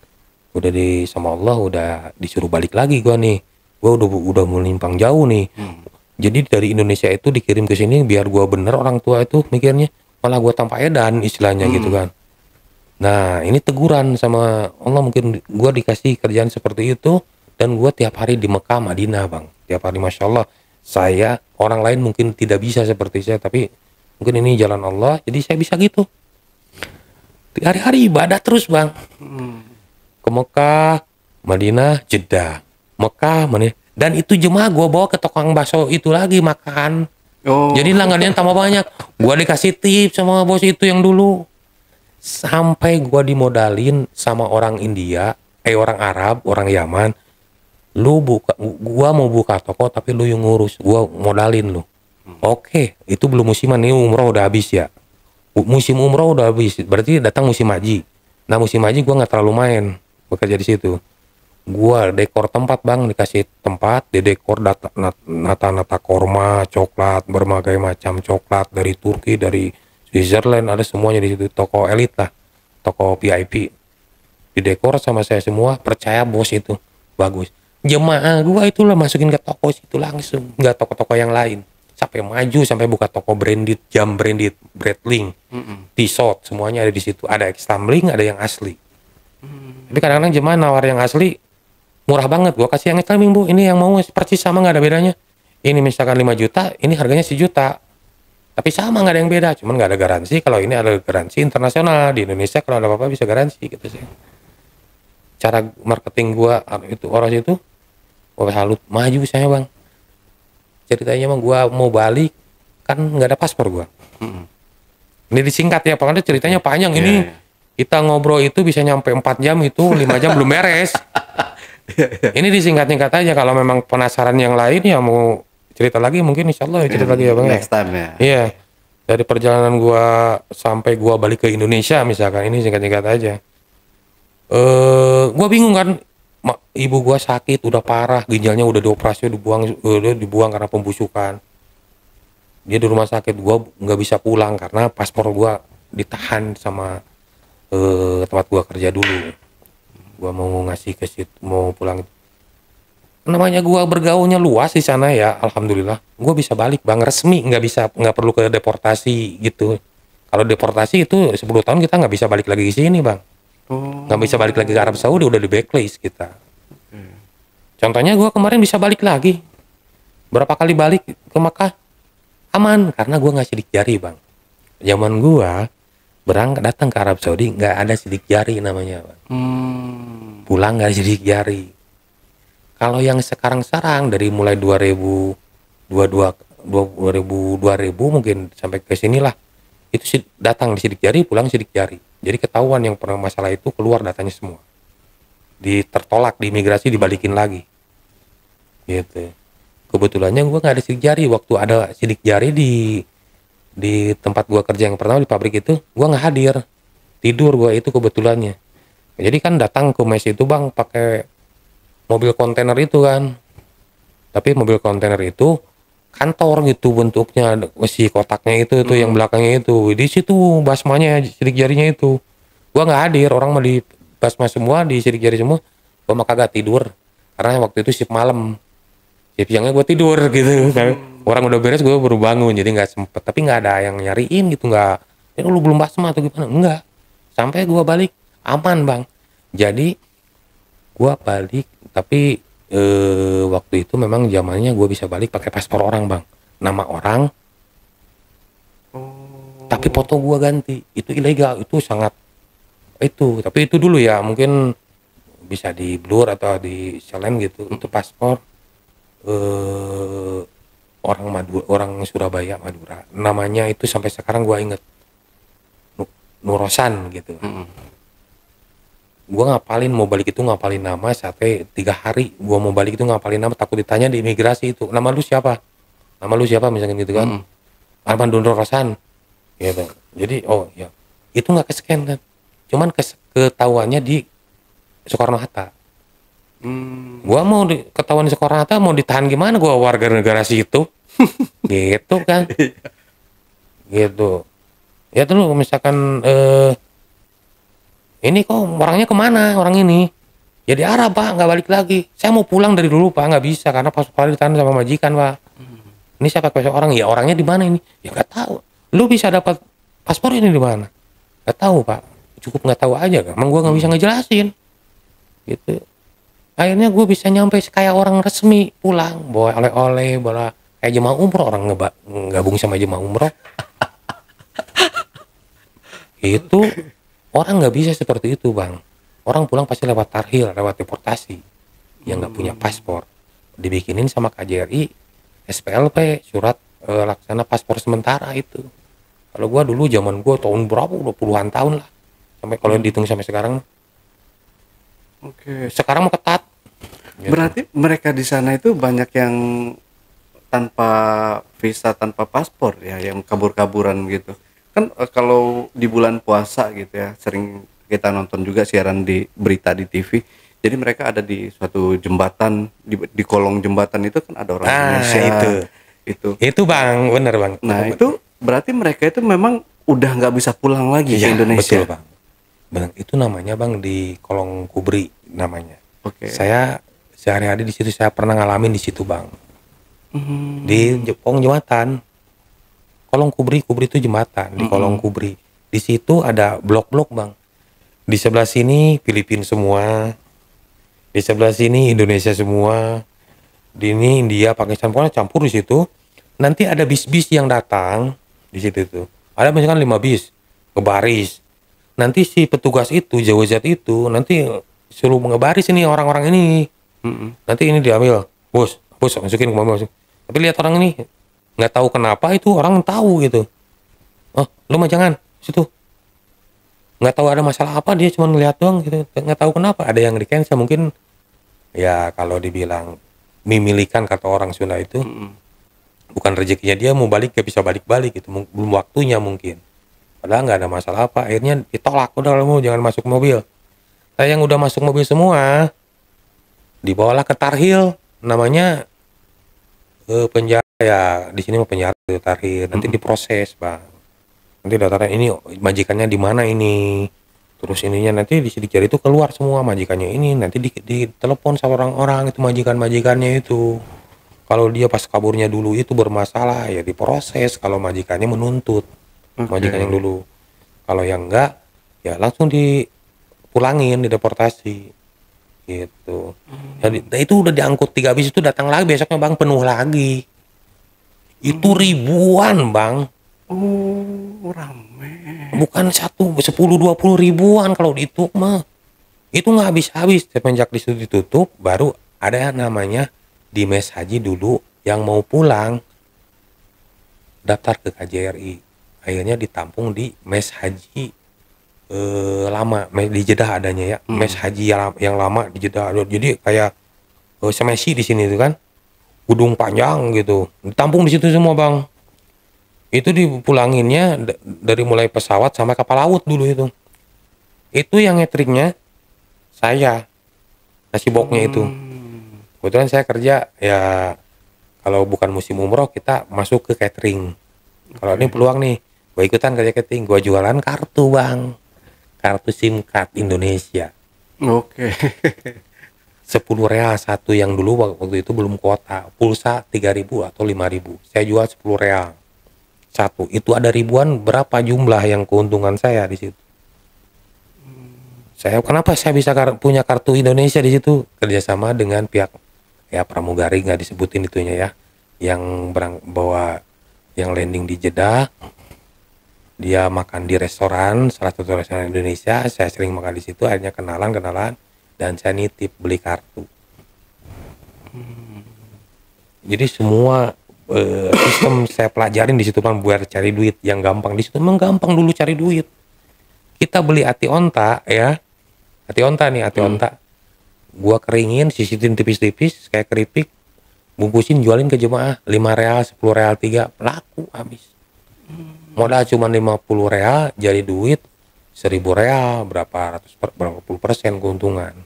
udah sama Allah udah disuruh balik lagi gue nih, gue udah melimpang jauh nih. Jadi dari Indonesia itu dikirim ke sini biar gue bener, orang tua itu mikirnya malah gue tanpa edan istilahnya gitu kan. Nah ini teguran sama Allah, mungkin gue dikasih kerjaan seperti itu dan gue tiap hari di Mekah Madinah bang, tiap hari masya Allah. Saya orang lain mungkin tidak bisa seperti saya, tapi mungkin ini jalan Allah jadi saya bisa gitu. Hari-hari ibadah terus bang, ke Mekah Madinah Jeddah, Mekah Madinah, dan itu jemaah gue bawa ke tukang bakso itu lagi makan. Jadi langganannya tambah banyak, gue dikasih tips sama bos itu yang dulu. Sampai gua dimodalin sama orang India, orang Arab, orang Yaman. Gua mau buka toko tapi lu yang ngurus, gua modalin lu. Oke, itu belum musiman, nih umroh udah habis ya. Musim umroh udah habis, berarti datang musim haji. Nah musim haji gua nggak terlalu main bekerja di situ. Gua dekor tempat bang, dikasih tempat, didekor nata korma, coklat, berbagai macam coklat dari Turki, dari Switzerland, ada semuanya di situ. Toko elit lah, toko VIP, didekor sama saya semua. Percaya bos itu bagus. Jemaah gua itulah masukin ke toko situ langsung, nggak toko-toko yang lain. Sampai maju, sampai buka toko branded, jam branded, Breitling, T-shirt, semuanya ada di situ. Ada tumbling, ada yang asli. Tapi kadang-kadang jemaah nawar yang asli murah banget. Gua kasih yang tumbling bu, ini yang mau persis sama, nggak ada bedanya. Ini misalkan 5 juta, ini harganya 1 juta. Tapi sama, nggak ada yang beda, cuman nggak ada garansi. Kalau ini ada garansi internasional, di Indonesia kalau ada apa-apa bisa garansi gitu sih. Cara marketing gua itu orang itu, gua salut, maju saya bang. Ceritanya emang gua mau balik, kan nggak ada paspor gua. Ini disingkat ya, pokoknya ceritanya panjang ini. Kita ngobrol itu bisa nyampe 4 jam, itu 5 jam belum beres. Ini disingkat-singkat aja. Kalau memang penasaran yang lain ya mau cerita lagi, mungkin insya Allah cerita lagi ya bang. Next time ya. Iya, dari perjalanan gua sampai gua balik ke Indonesia misalkan, ini singkat-singkat aja. Gua bingung kan, ibu gua sakit udah parah, ginjalnya udah dioperasi, udah dibuang karena pembusukan. Dia di rumah sakit, gua nggak bisa pulang karena paspor gua ditahan sama tempat gua kerja dulu. Gua mau ngasih ke situ, mau pulang. Namanya gua bergaulnya luas di sana ya, alhamdulillah. Gua bisa balik bang, resmi, nggak perlu ke deportasi gitu. Kalau deportasi itu 10 tahun kita nggak bisa balik lagi ke sini bang, nggak bisa balik lagi ke Arab Saudi, udah di blacklist kita. Contohnya gua kemarin bisa balik lagi, berapa kali balik ke Makkah aman karena gua nggak sidik jari bang. Zaman gua berangkat datang ke Arab Saudi nggak ada sidik jari namanya bang. Pulang nggak ada sidik jari. Kalau yang sekarang dari mulai 2000 mungkin sampai ke sinilah, itu datang di sidik jari, pulang sidik jari. Jadi ketahuan yang pernah masalah itu, keluar datanya semua. Tertolak di imigrasi, dibalikin lagi. Gitu. Kebetulannya gue nggak ada sidik jari. Waktu ada sidik jari di tempat gue kerja yang pertama di pabrik itu, gue nggak hadir. Tidur gue itu kebetulannya. Jadi kan datang ke mes itu bang pakai mobil kontainer itu kan, tapi mobil kontainer itu kantor gitu bentuknya, si kotaknya itu yang belakangnya itu, di situ basmanya, sidik jarinya itu. Gua nggak hadir, orang mah di basma semua, di sidik jari semua. Gua mah kagak tidur karena waktu itu shift malam, shift siangnya gua tidur gitu kan. Orang udah beres gua baru bangun, jadi nggak sempet. Tapi nggak ada yang nyariin gitu, nggak lu belum basma atau gimana, enggak. Sampai gua balik aman bang. Jadi gua balik, tapi waktu itu memang zamannya gue bisa balik pakai paspor orang bang, nama orang, tapi foto gue ganti. Itu ilegal, itu sangat itu. Tapi itu dulu ya, mungkin bisa di blur atau di selain gitu. Itu paspor orang Madura, orang Surabaya Madura. Namanya itu sampai sekarang gue inget, Nurosan gitu. Gue ngapalin mau balik itu, ngapalin nama sampai 3 hari. Gue mau balik itu ngapalin nama, takut ditanya di imigrasi itu, nama lu siapa misalnya gitu kan. Arman Dono Rosan gitu. Jadi oh ya itu nggak ke-scan kan, cuman ketahuannya di Soekarno Hatta. Gue mau ketahuan di Soekarno Hatta, mau ditahan gimana, gue warga negara situ. Gitu kan. gitu. Ya tuh misalkan ini kok orangnya kemana orang ini? Ya diarah pak, nggak balik lagi. Saya mau pulang dari dulu pak, nggak bisa karena paspor ditahan sama majikan pak. Ini siapa paspor orang? Ya orangnya di mana ini? Ya nggak tahu. Lu bisa dapat paspor ini di mana? Nggak tahu pak. Cukup nggak tahu aja kan. Emang gue nggak bisa ngejelasin. Gitu. Akhirnya gue bisa nyampe kayak orang resmi pulang, bawa oleh-oleh, bawa kayak jemaah umroh orang gabung sama jemaah umroh. Itu orang nggak bisa seperti itu bang. Orang pulang pasti lewat tarhil, lewat deportasi. Yang nggak punya paspor, dibikinin sama KJRI SPLP, surat laksana paspor sementara itu. Kalau gua dulu zaman gua tahun berapa, udah puluhan tahun lah. Sampai kalau dihitung sampai sekarang, Oke. sekarang mau ketat. Gitu. Berarti mereka di sana itu banyak yang tanpa visa, tanpa paspor ya, yang kabur-kaburan gitu. Kan kalau di bulan puasa gitu ya, sering kita nonton juga siaran di berita di TV. Jadi mereka ada di suatu jembatan, di kolong jembatan itu kan ada orang Indonesia itu. itu. Itu bang, bener bang. Nah itu berarti mereka itu memang udah nggak bisa pulang lagi ke Iya, Indonesia. betul bang. Bang, itu namanya bang di Kolong Kubri namanya. Oke. Saya sehari-hari di situ, saya pernah ngalamin di situ bang. Di Jepang jembatan. Kolong Kubri, Kubri itu jembatan di Kolong Kubri. Di situ ada blok-blok bang. Di sebelah sini Filipina semua, di sebelah sini Indonesia semua, di ini India, Pakistan, pokoknya campur di situ. Nanti ada bis-bis yang datang di situ tuh. Ada misalkan 5 bis ngebaris. Nanti si petugas itu, Jawazat itu nanti suruh ngebaris ini orang-orang ini. Nanti ini diambil, bos, masukin ke mobil. Tapi lihat orang ini nggak tahu kenapa itu orang tahu gitu. Oh, lu mah jangan situ. Nggak tahu ada masalah apa, dia cuma ngeliat doang gitu, nggak tahu kenapa ada yang di cancel. Mungkin ya kalau dibilang mimilikan kata orang Sunda itu bukan rezekinya, dia mau balik gak bisa balik-balik gitu, belum waktunya mungkin, padahal nggak ada masalah apa. Akhirnya ditolak, udah kamu jangan masuk mobil. Saya yang udah masuk mobil semua dibawalah ke Tarhil, namanya penjara ya, di sini mau penjara itu Tarhil, nanti diproses bang. Nanti daftarnya ini majikannya di mana ini, terus ininya nanti disidik jari itu keluar semua majikannya ini, nanti ditelepon sama orang-orang itu majikannya itu. Kalau dia pas kaburnya dulu itu bermasalah ya diproses, kalau majikannya menuntut majikan yang dulu. Kalau yang enggak ya langsung dipulangin, dideportasi gitu. Jadi itu udah diangkut 3 bis itu datang lagi besoknya bang, penuh lagi. Itu ribuan bang. Oh, rame. Bukan 10-20 ribuan kalau dihitung mah. Itu nggak habis-habis. Semenjak di situ ditutup, baru ada namanya di mes haji dulu yang mau pulang daftar ke KJRI. Akhirnya ditampung di mes haji lama, di Jeddah adanya ya. Mes haji yang lama di Jeddah. Jadi kayak semesi di sini itu kan, gedung panjang gitu. Ditampung di situ semua bang. Itu dipulanginnya dari mulai pesawat sampai kapal laut dulu itu. Itu yang ngetriknya saya, nasi boknya itu. Kebetulan saya kerja ya, kalau bukan musim umroh kita masuk ke catering. Kalau ini peluang nih, gue ikutan kerja catering, gue jualan kartu bang, kartu SIM card Indonesia. Oke. 10 real satu, yang dulu waktu itu belum kuota, pulsa 3.000 atau 5.000. Saya jual 10 real satu. Itu ada ribuan, berapa jumlah yang keuntungan saya di situ. Saya kenapa saya bisa punya kartu Indonesia di situ? Kerjasama dengan pihak ya pramugari, nggak disebutin itunya ya, yang bawa yang landing di Jeddah. Dia makan di restoran, salah satu restoran Indonesia. Saya sering makan di situ, akhirnya kenalan, dan saya nitip beli kartu. Jadi semua sistem saya pelajarin di situ bang, buat cari duit yang gampang di situ. Memang gampang dulu cari duit. Kita beli ati onta ya, ati onta. Gua keringin, sisitin tipis-tipis kayak keripik, bungkusin, jualin ke jemaah 5 real, 10 real 3, laku habis. Modal cuma 50 real, jadi duit 1.000 real, berapa puluh persen keuntungan.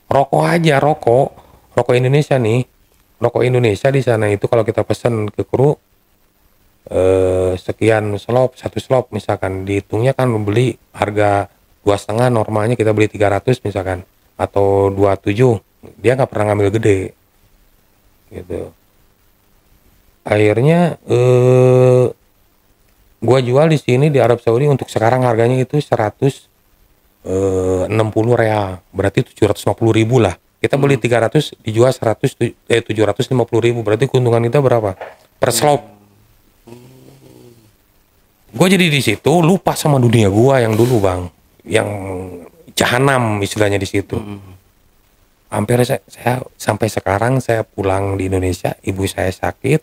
Rokok aja, rokok Indonesia nih, rokok Indonesia di sana itu kalau kita pesan ke kru sekian slop, satu slop misalkan dihitungnya kan beli harga 2,5, normalnya kita beli 300 misalkan, atau 27, dia nggak pernah ngambil gede gitu. Akhirnya gua jual di sini di Arab Saudi untuk sekarang harganya itu 160 real, berarti 750.000 lah. Kita beli 300 dijual 750.000, berarti keuntungan kita berapa per slop. Gue jadi di situ lupa sama dunia gua yang dulu bang, yang jahanam istilahnya di situ. Hampir saya sampai sekarang saya pulang di Indonesia, ibu saya sakit,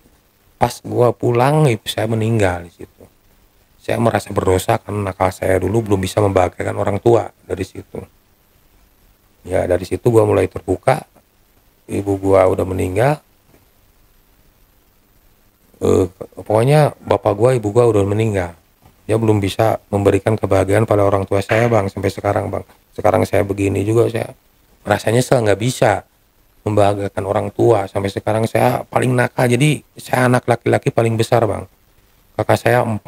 pas gua pulang ibu saya meninggal di situ. Saya merasa berdosa karena nakal saya dulu belum bisa membahagiakan orang tua dari situ. Ya dari situ gua mulai terbuka, ibu gua udah meninggal. Pokoknya bapak gua, ibu gua udah meninggal. Dia belum bisa memberikan kebahagiaan pada orang tua saya bang sampai sekarang bang. Sekarang saya begini juga saya rasanya saya nggak bisa membahagiakan orang tua sampai sekarang. Saya paling nakal, jadi saya anak laki-laki paling besar bang. Kakak saya 4,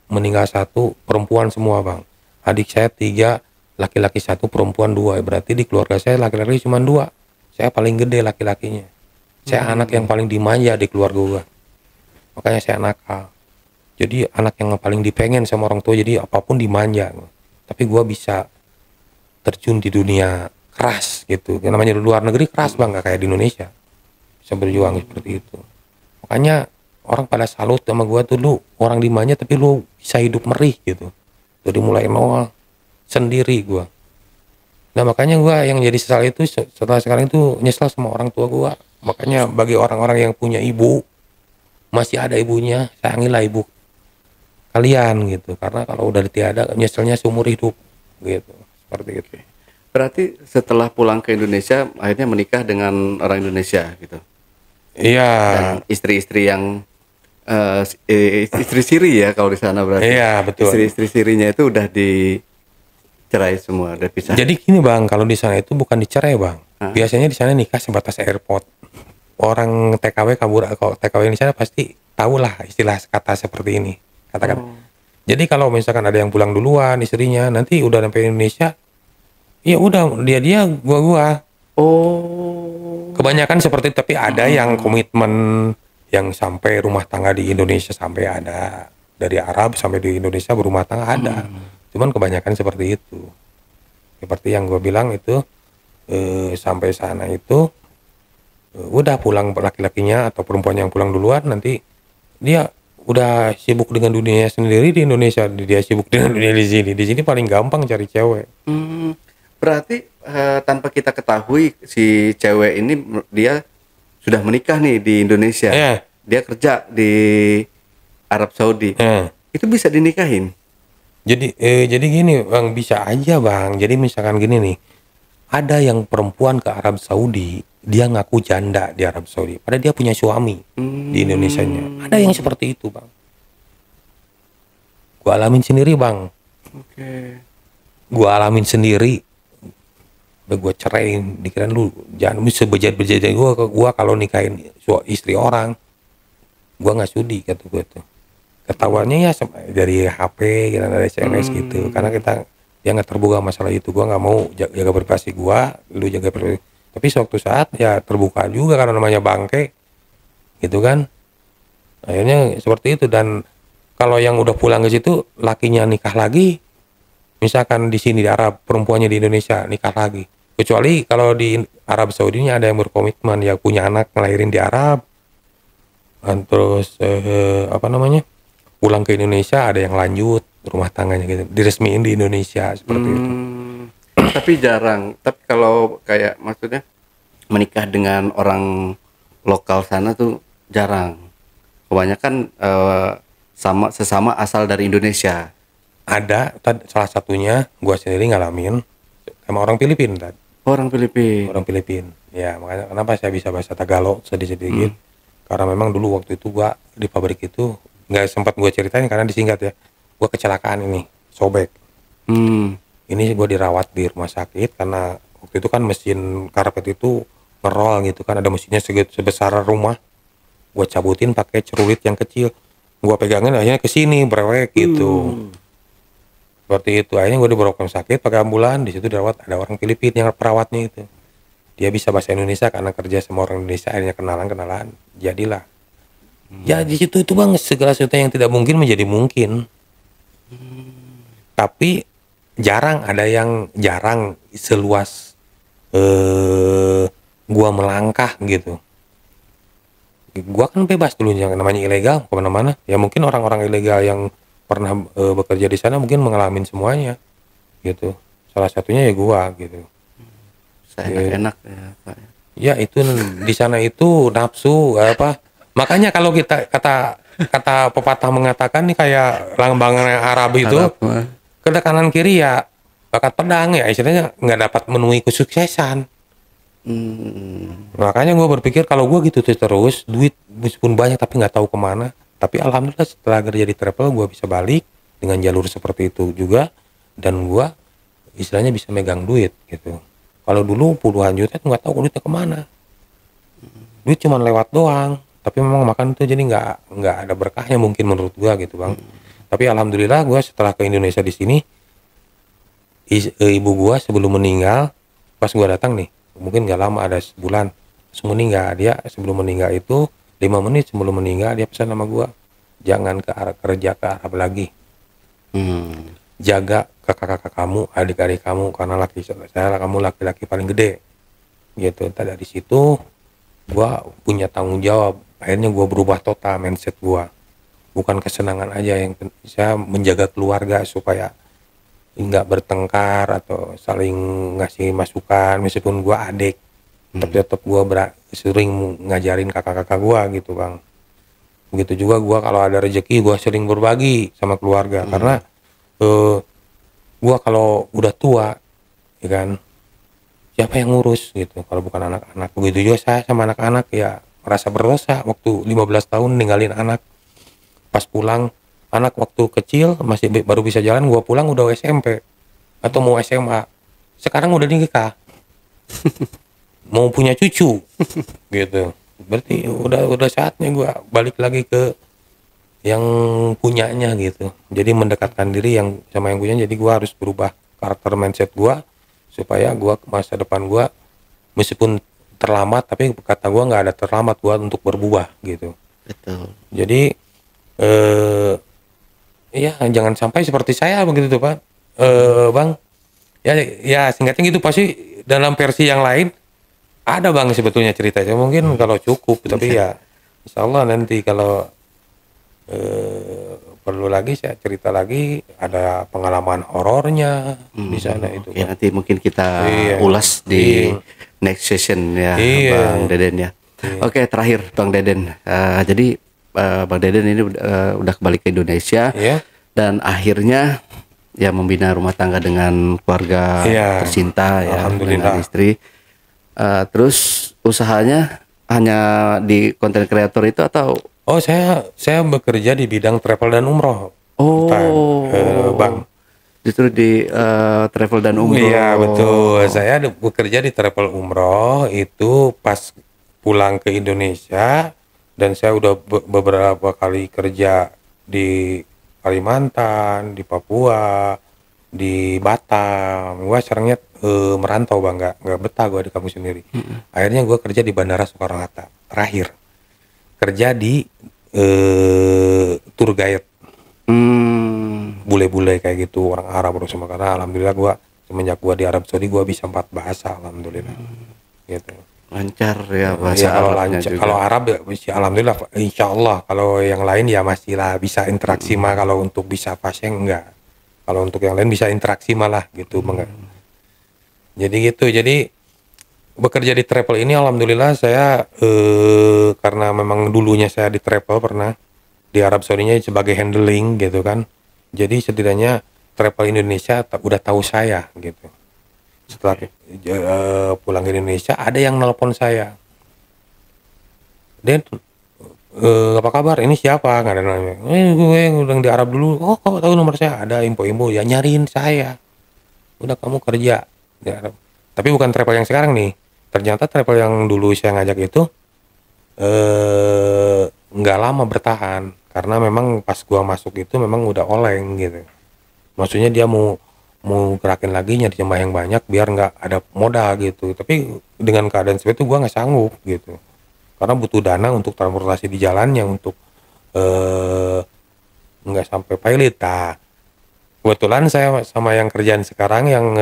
meninggal 1, perempuan semua bang. Adik saya 3, laki-laki 1, perempuan 2. Berarti di keluarga saya laki-laki cuma 2. Saya paling gede laki-lakinya. Saya anak yang paling dimanja di keluarga gua. Makanya saya nakal. Jadi anak yang paling dipengen sama orang tua, jadi apapun dimanja. Tapi gua bisa terjun di dunia keras gitu. Yang namanya di luar negeri keras bang, gak kayak di Indonesia. Bisa berjuang seperti itu. Makanya orang pada salut sama gua tuh, lu orang dimanja tapi lu bisa hidup merih gitu. Dari mulai nol sendiri gua. Nah makanya gua yang jadi sesal itu setelah sekarang itu nyesal sama orang tua gua. Makanya bagi orang-orang yang punya ibu, masih ada ibunya, sayangilah ibu kalian gitu. Karena kalau udah tiada, nyeselnya seumur hidup gitu. Seperti itu. Berarti setelah pulang ke Indonesia akhirnya menikah dengan orang Indonesia gitu. Iya. Dan istri-istri yang istri siri ya kalau di sana berarti. Iya betul. Istri-istri sirinya itu udah dicerai semua, udah pisah. Jadi gini bang, kalau di sana itu bukan dicerai bang. Biasanya di sana nikah sebatas airport. Orang TKW kabur, kalau TKW di sana pasti tahu lah istilah kata seperti ini. Katakan. Jadi kalau misalkan ada yang pulang duluan istrinya, nanti udah sampai Indonesia, ya udah dia gua. Oh. Kebanyakan seperti itu, tapi ada yang komitmen yang sampai rumah tangga di Indonesia, sampai ada dari Arab sampai di Indonesia berumah tangga ada. Cuman kebanyakan seperti itu. Seperti yang gua bilang itu sampai sana itu udah pulang laki-lakinya atau perempuan yang pulang duluan, nanti dia udah sibuk dengan dunianya sendiri di Indonesia, dia sibuk dengan dunia di sini. Di sini paling gampang cari cewek. Berarti tanpa kita ketahui si cewek ini dia sudah menikah nih di Indonesia. Iya. Dia kerja di Arab Saudi. Nah, Itu bisa dinikahin. jadi gini bang, bisa aja bang. Jadi misalkan gini nih, ada yang perempuan ke Arab Saudi, dia ngaku janda di Arab Saudi, padahal dia punya suami di Indonesianya. Ada yang seperti itu bang. Gua alamin sendiri bang. Oke. Gua alamin sendiri. Udah gua ceraiin, dikirain lu jangan bisa bejat-bejat gua kalau nikahin istri orang. Gua nggak sudi kata gua tuh. Ketahuannya ya dari HP gitu, dari SMS gitu. Karena dia nggak terbuka masalah itu. Gua nggak mau jaga privasi gua, lu jaga privasi. Tapi suatu saat ya terbuka juga karena namanya bangke, gitu kan. Akhirnya seperti itu. Dan kalau yang udah pulang ke situ, lakinya nikah lagi, misalkan di sini di Arab, perempuannya di Indonesia nikah lagi. Kecuali kalau di Arab Saudinya ada yang berkomitmen, ya punya anak ngelahirin di Arab, dan terus pulang ke Indonesia, ada yang lanjut rumah tangganya gitu, diresmiin di Indonesia seperti itu. Tapi jarang. Tapi kalau kayak maksudnya menikah dengan orang lokal sana tuh jarang. Kebanyakan sesama asal dari Indonesia. Ada salah satunya gua sendiri ngalamin sama orang Filipina. Orang Filipina. Orang Filipina. Ya makanya kenapa saya bisa bahasa Tagalog sedikit-sedikit. Karena memang dulu waktu itu gua di pabrik itu nggak sempat gua ceritain karena disingkat ya. Gua kecelakaan ini, sobek. Ini gua dirawat di rumah sakit karena waktu itu kan mesin karpet itu ngerol gitu kan, ada mesinnya sebesar rumah. Gua cabutin pakai celurit yang kecil. Gua pegangin akhirnya ke sini brewek gitu. Seperti itu. Akhirnya gue dibawa ke rumah sakit pakai ambulan. Di situ dirawat ada orang Filipina yang perawatnya itu. Dia bisa bahasa Indonesia karena kerja sama orang Indonesia. Akhirnya kenalan. Jadilah. Ya di situ itu bang, segala sesuatu yang tidak mungkin menjadi mungkin. Tapi jarang seluas gua melangkah gitu. Gua kan bebas dulu, yang namanya ilegal kemana-mana. Ya mungkin orang-orang ilegal yang pernah bekerja di sana mungkin mengalami semuanya gitu. Salah satunya ya gua gitu. Enak ya Pak. Ya itu di sana itu nafsu apa? Makanya kalau kita kata pepatah mengatakan nih kayak lambang Arab itu, ke kanan kiri ya bakat pedang ya, istilahnya nggak dapat menemui kesuksesan. Makanya gue berpikir kalau gue gitu terus, duit meskipun banyak tapi nggak tahu kemana. Tapi alhamdulillah setelah kerja di travel gue bisa balik dengan jalur seperti itu juga, dan gue istilahnya bisa megang duit gitu. Kalau dulu puluhan juta tuh nggak tahu duitnya kemana. Duit cuma lewat doang. Tapi memang makan itu jadi nggak ada berkahnya mungkin menurut gue gitu bang. Tapi alhamdulillah gue setelah ke Indonesia di sini, ibu gue sebelum meninggal, pas gue datang nih, mungkin nggak lama ada sebulan, sebelum meninggal dia, sebelum meninggal itu 5 menit sebelum meninggal dia pesan sama gue, jangan kerja ke Arab lagi, jaga kakak-kakak kamu, adik-adik kamu, karena kamu laki-laki paling gede, gitu. Dari situ gue punya tanggung jawab. Akhirnya gue berubah total mindset gue, bukan kesenangan aja, yang saya menjaga keluarga supaya nggak bertengkar atau saling ngasih masukan. Meskipun gue adik, tapi tetap gue sering ngajarin kakak-kakak gue gitu bang. Begitu juga gue kalau ada rezeki gue sering berbagi sama keluarga, karena gue kalau udah tua ya kan, siapa yang ngurus gitu kalau bukan anak-anak. Begitu juga saya sama anak-anak, ya merasa berdosa waktu 15 tahun ninggalin anak. Pas pulang, anak waktu kecil masih baru bisa jalan, gua pulang udah SMP atau mau SMA, sekarang udah nikah mau punya cucu gitu. Berarti udah saatnya gua balik lagi ke yang punyanya gitu. Jadi mendekatkan diri yang sama yang punya. Jadi gua harus berubah karakter mindset gua supaya gua masa depan gua meskipun terlambat, tapi kata gua nggak ada terlambat gua untuk berubah gitu. Betul. Jadi ya jangan sampai seperti saya begitu tuh Pak. Bang, ya singkatnya gitu. Pasti dalam versi yang lain ada bang sebetulnya ceritanya, mungkin kalau cukup, tapi ya insya Allah nanti kalau perlu lagi saya cerita lagi, ada pengalaman horornya di sana itu. Ya, nanti mungkin kita Iya. ulas di Iya. next session ya, Iya. Bang Deden ya. Oke, terakhir Bang Deden. Jadi Bang Deden ini udah kembali ke Indonesia, Iya. dan akhirnya ya membina rumah tangga dengan keluarga Iya. tercinta ya, Alhamdulillah. dengan istri. Terus usahanya hanya di konten kreator itu atau? Oh, saya bekerja di bidang travel dan umroh. Bang. Justru di travel dan umroh. Iya betul. Saya bekerja di travel umroh itu pas pulang ke Indonesia, dan saya udah beberapa kali kerja di Kalimantan, di Papua, di Batam. Gua seringnya merantau bang, nggak betah gua di kampung sendiri. Akhirnya gua kerja di Bandara Soekarno Hatta. Terakhir kerja di tour guide. Bule-bule kayak gitu, orang Arab terus semua. Karena alhamdulillah gua semenjak gua di Arab Saudi gua bisa 4 bahasa alhamdulillah. Gitu. Lancar ya bahasa Ya, kalau Arabnya lancar, juga. kalau Arab ya bisa alhamdulillah insya Allah. Kalau yang lain ya masih lah bisa interaksi mah, kalau untuk bisa fashion enggak. Kalau untuk yang lain bisa interaksi malah gitu. Jadi gitu. Jadi bekerja di travel ini alhamdulillah saya karena memang dulunya saya di travel pernah di Arab Saudi-nya sebagai handling gitu kan. Jadi setidaknya travel Indonesia udah tahu saya gitu. Setelah pulang ke Indonesia ada yang nelpon saya, Den, apa kabar? Ini siapa? Nggak ada namanya. Gue udah di Arab dulu. Oh, kok tahu nomor saya? Ada info-info ya, nyariin saya. Udah kamu kerja di Arab. Tapi bukan travel yang sekarang nih. Ternyata travel yang dulu saya ngajak itu nggak lama bertahan karena memang pas gua masuk itu memang udah oleng gitu. Maksudnya dia mau mau gerakin lagi nyari jemaah yang banyak biar nggak ada modal gitu. Tapi dengan keadaan seperti itu gua nggak sanggup gitu. Karena butuh dana untuk transportasi di jalannya untuk eh nggak sampai pilot. Nah, kebetulan saya sama yang kerjaan sekarang yang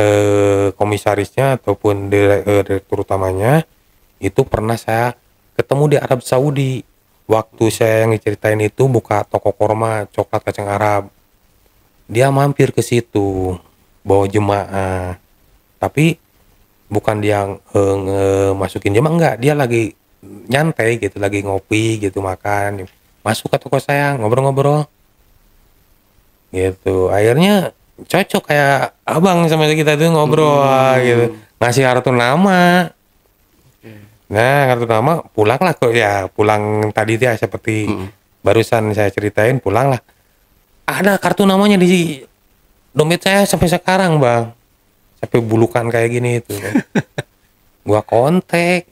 komisarisnya ataupun direktur utamanya itu pernah saya ketemu di Arab Saudi. Waktu saya yang diceritain itu buka toko korma coklat kacang Arab. Dia mampir ke situ bawa jemaah. Tapi bukan dia masukin jemaah, enggak, dia lagi nyantai gitu, lagi ngopi gitu, makan. Masuk ke toko saya ngobrol-ngobrol gitu. Akhirnya cocok kayak abang sama kita tuh ngobrol gitu. Ngasih kartu nama. Nah, kartu nama pulanglah kok ya, pulang tadi dia seperti barusan saya ceritain, pulanglah. Ada kartu namanya di dompet saya sampai sekarang, Bang. Sampai bulukan kayak gini itu. Gua kontak.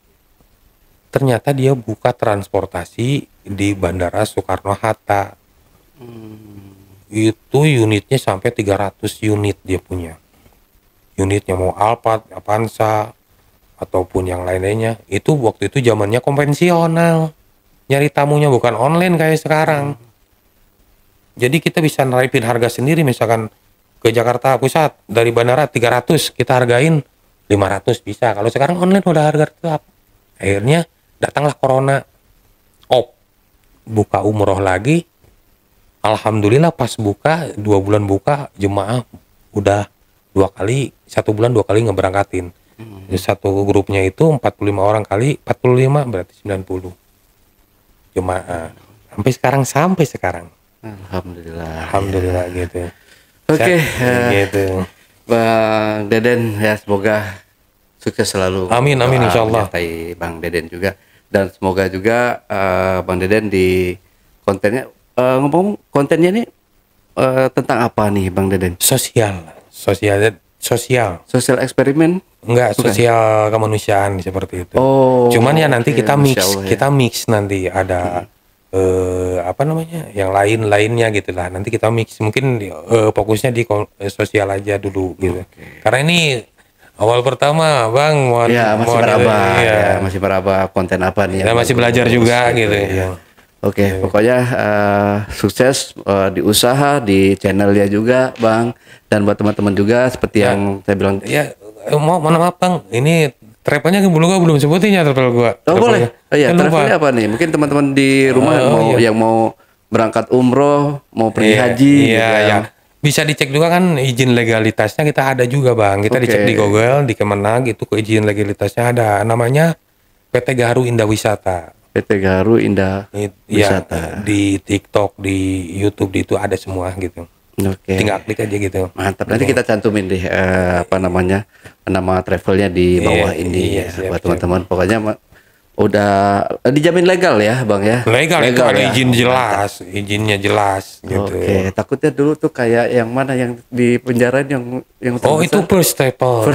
Ternyata dia buka transportasi di Bandara Soekarno-Hatta. Itu unitnya sampai 300 unit dia punya. Unitnya mau Alphard, Avanza, ataupun yang lain-lainnya. Itu waktu itu zamannya konvensional. Nyari tamunya bukan online kayak sekarang. Jadi kita bisa nerapin harga sendiri, misalkan ke Jakarta Pusat dari bandara 300 kita hargain 500 bisa. Kalau sekarang online udah harga tetap. Akhirnya datanglah corona. Buka umroh lagi. Alhamdulillah pas buka 2 bulan buka jemaah udah 2 kali, 1 bulan 2 kali ngeberangkatin. Satu grupnya itu 45 orang kali 45 berarti 90 jemaah. Sampai sekarang. Alhamdulillah gitu. Oke, gitu. Bang Deden ya, semoga sukses selalu. Amin insyaallah. Menyertai Bang Deden juga, dan semoga juga Bang Deden di kontennya ngomong kontennya ini tentang apa nih Bang Deden? Sosial Eksperimen? Enggak, Bukan? sosial kemanusiaan seperti itu. Cuman ya nanti kita mix, Allah, ya. kita mix nanti ada apa namanya, yang lain-lainnya gitu lah. Nanti kita mix, mungkin fokusnya di sosial aja dulu gitu. Karena ini awal pertama, Bang. Masih meraba, masih meraba konten apa nih? Kita masih belajar juga gitu. Ya. Oke, pokoknya sukses di usaha, di channelnya juga, Bang. Dan buat teman-teman juga seperti yang saya bilang. Ya, mohon maaf, Bang. Ini travelnya gua belum sebutin ya, travel gua. Oh, boleh. Oh iya, travelnya apa nih? Mungkin teman-teman di rumah yang mau berangkat umroh, mau pergi haji. Iya. Bisa dicek juga kan izin legalitasnya, kita ada juga, Bang. Kita dicek di Google, di Kemenag itu ke izin legalitasnya ada. Namanya PT Gaharu Indah Wisata. PT Gaharu Indah Wisata. Di TikTok, di YouTube, di itu ada semua gitu. Oke. Tinggal klik aja gitu. Mantap. Nanti kita cantumin deh nama travelnya di bawah ini ya, buat teman-teman. Pokoknya udah dijamin legal ya, Bang ya. Legal itu ada izin jelas, izinnya jelas gitu. Oke, takutnya dulu tuh kayak yang mana yang di penjara yang itu first travel.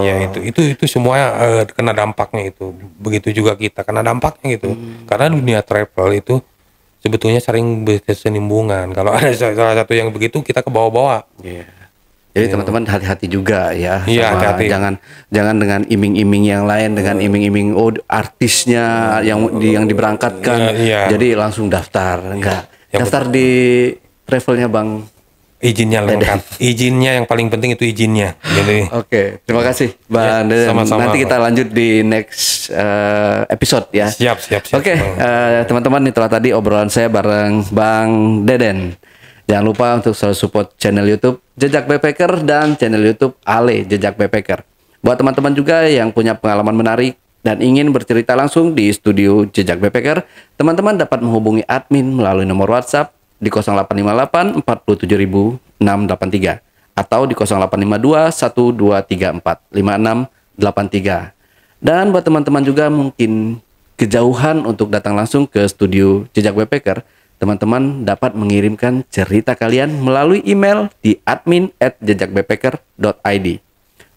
Iya, itu semua kena dampaknya itu. Begitu juga kita kena dampaknya gitu. Karena dunia travel itu sebetulnya sering berkesinambungan. Kalau ada salah satu yang begitu, kita ke bawah-bawah. Jadi teman-teman hati-hati juga ya. Iya, hati-hati. Jangan dengan iming-iming yang lain, dengan iming-iming artisnya yang diberangkatkan. Jadi langsung daftar, enggak. Daftar di travelnya Bang. Izinnya lengkap. Izinnya yang paling penting itu izinnya. Jadi. Oke, terima kasih Bang Deden. Sama-sama. Nanti kita lanjut di next episode ya. Siap. Oke, teman-teman, itulah tadi obrolan saya bareng Bang Deden. Jangan lupa untuk selalu support channel YouTube Jejak Backpacker dan channel YouTube Ale Jejak Backpacker. Buat teman-teman juga yang punya pengalaman menarik dan ingin bercerita langsung di studio Jejak Backpacker, teman-teman dapat menghubungi admin melalui nomor WhatsApp di 0858 47683 atau di 0852 1234 5683. Dan buat teman-teman juga mungkin kejauhan untuk datang langsung ke studio Jejak Backpacker, teman-teman dapat mengirimkan cerita kalian melalui email di admin@jejakbackpacker.id.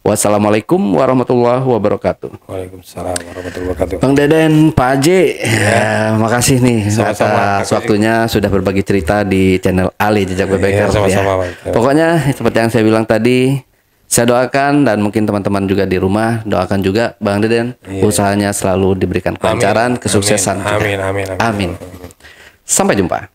Wassalamualaikum warahmatullahi wabarakatuh. Waalaikumsalam warahmatullahi wabarakatuh. Bang Deden, Pak Aji, makasih nih Sama-sama. atas waktunya sudah berbagi cerita di channel Ali Jejak Iya, Backpacker. sama-sama, Bang. Pokoknya seperti yang saya bilang tadi, saya doakan dan mungkin teman-teman juga di rumah doakan juga Bang Deden usahanya selalu diberikan kelancaran, kesuksesan. Amin. Amin. Sampai jumpa.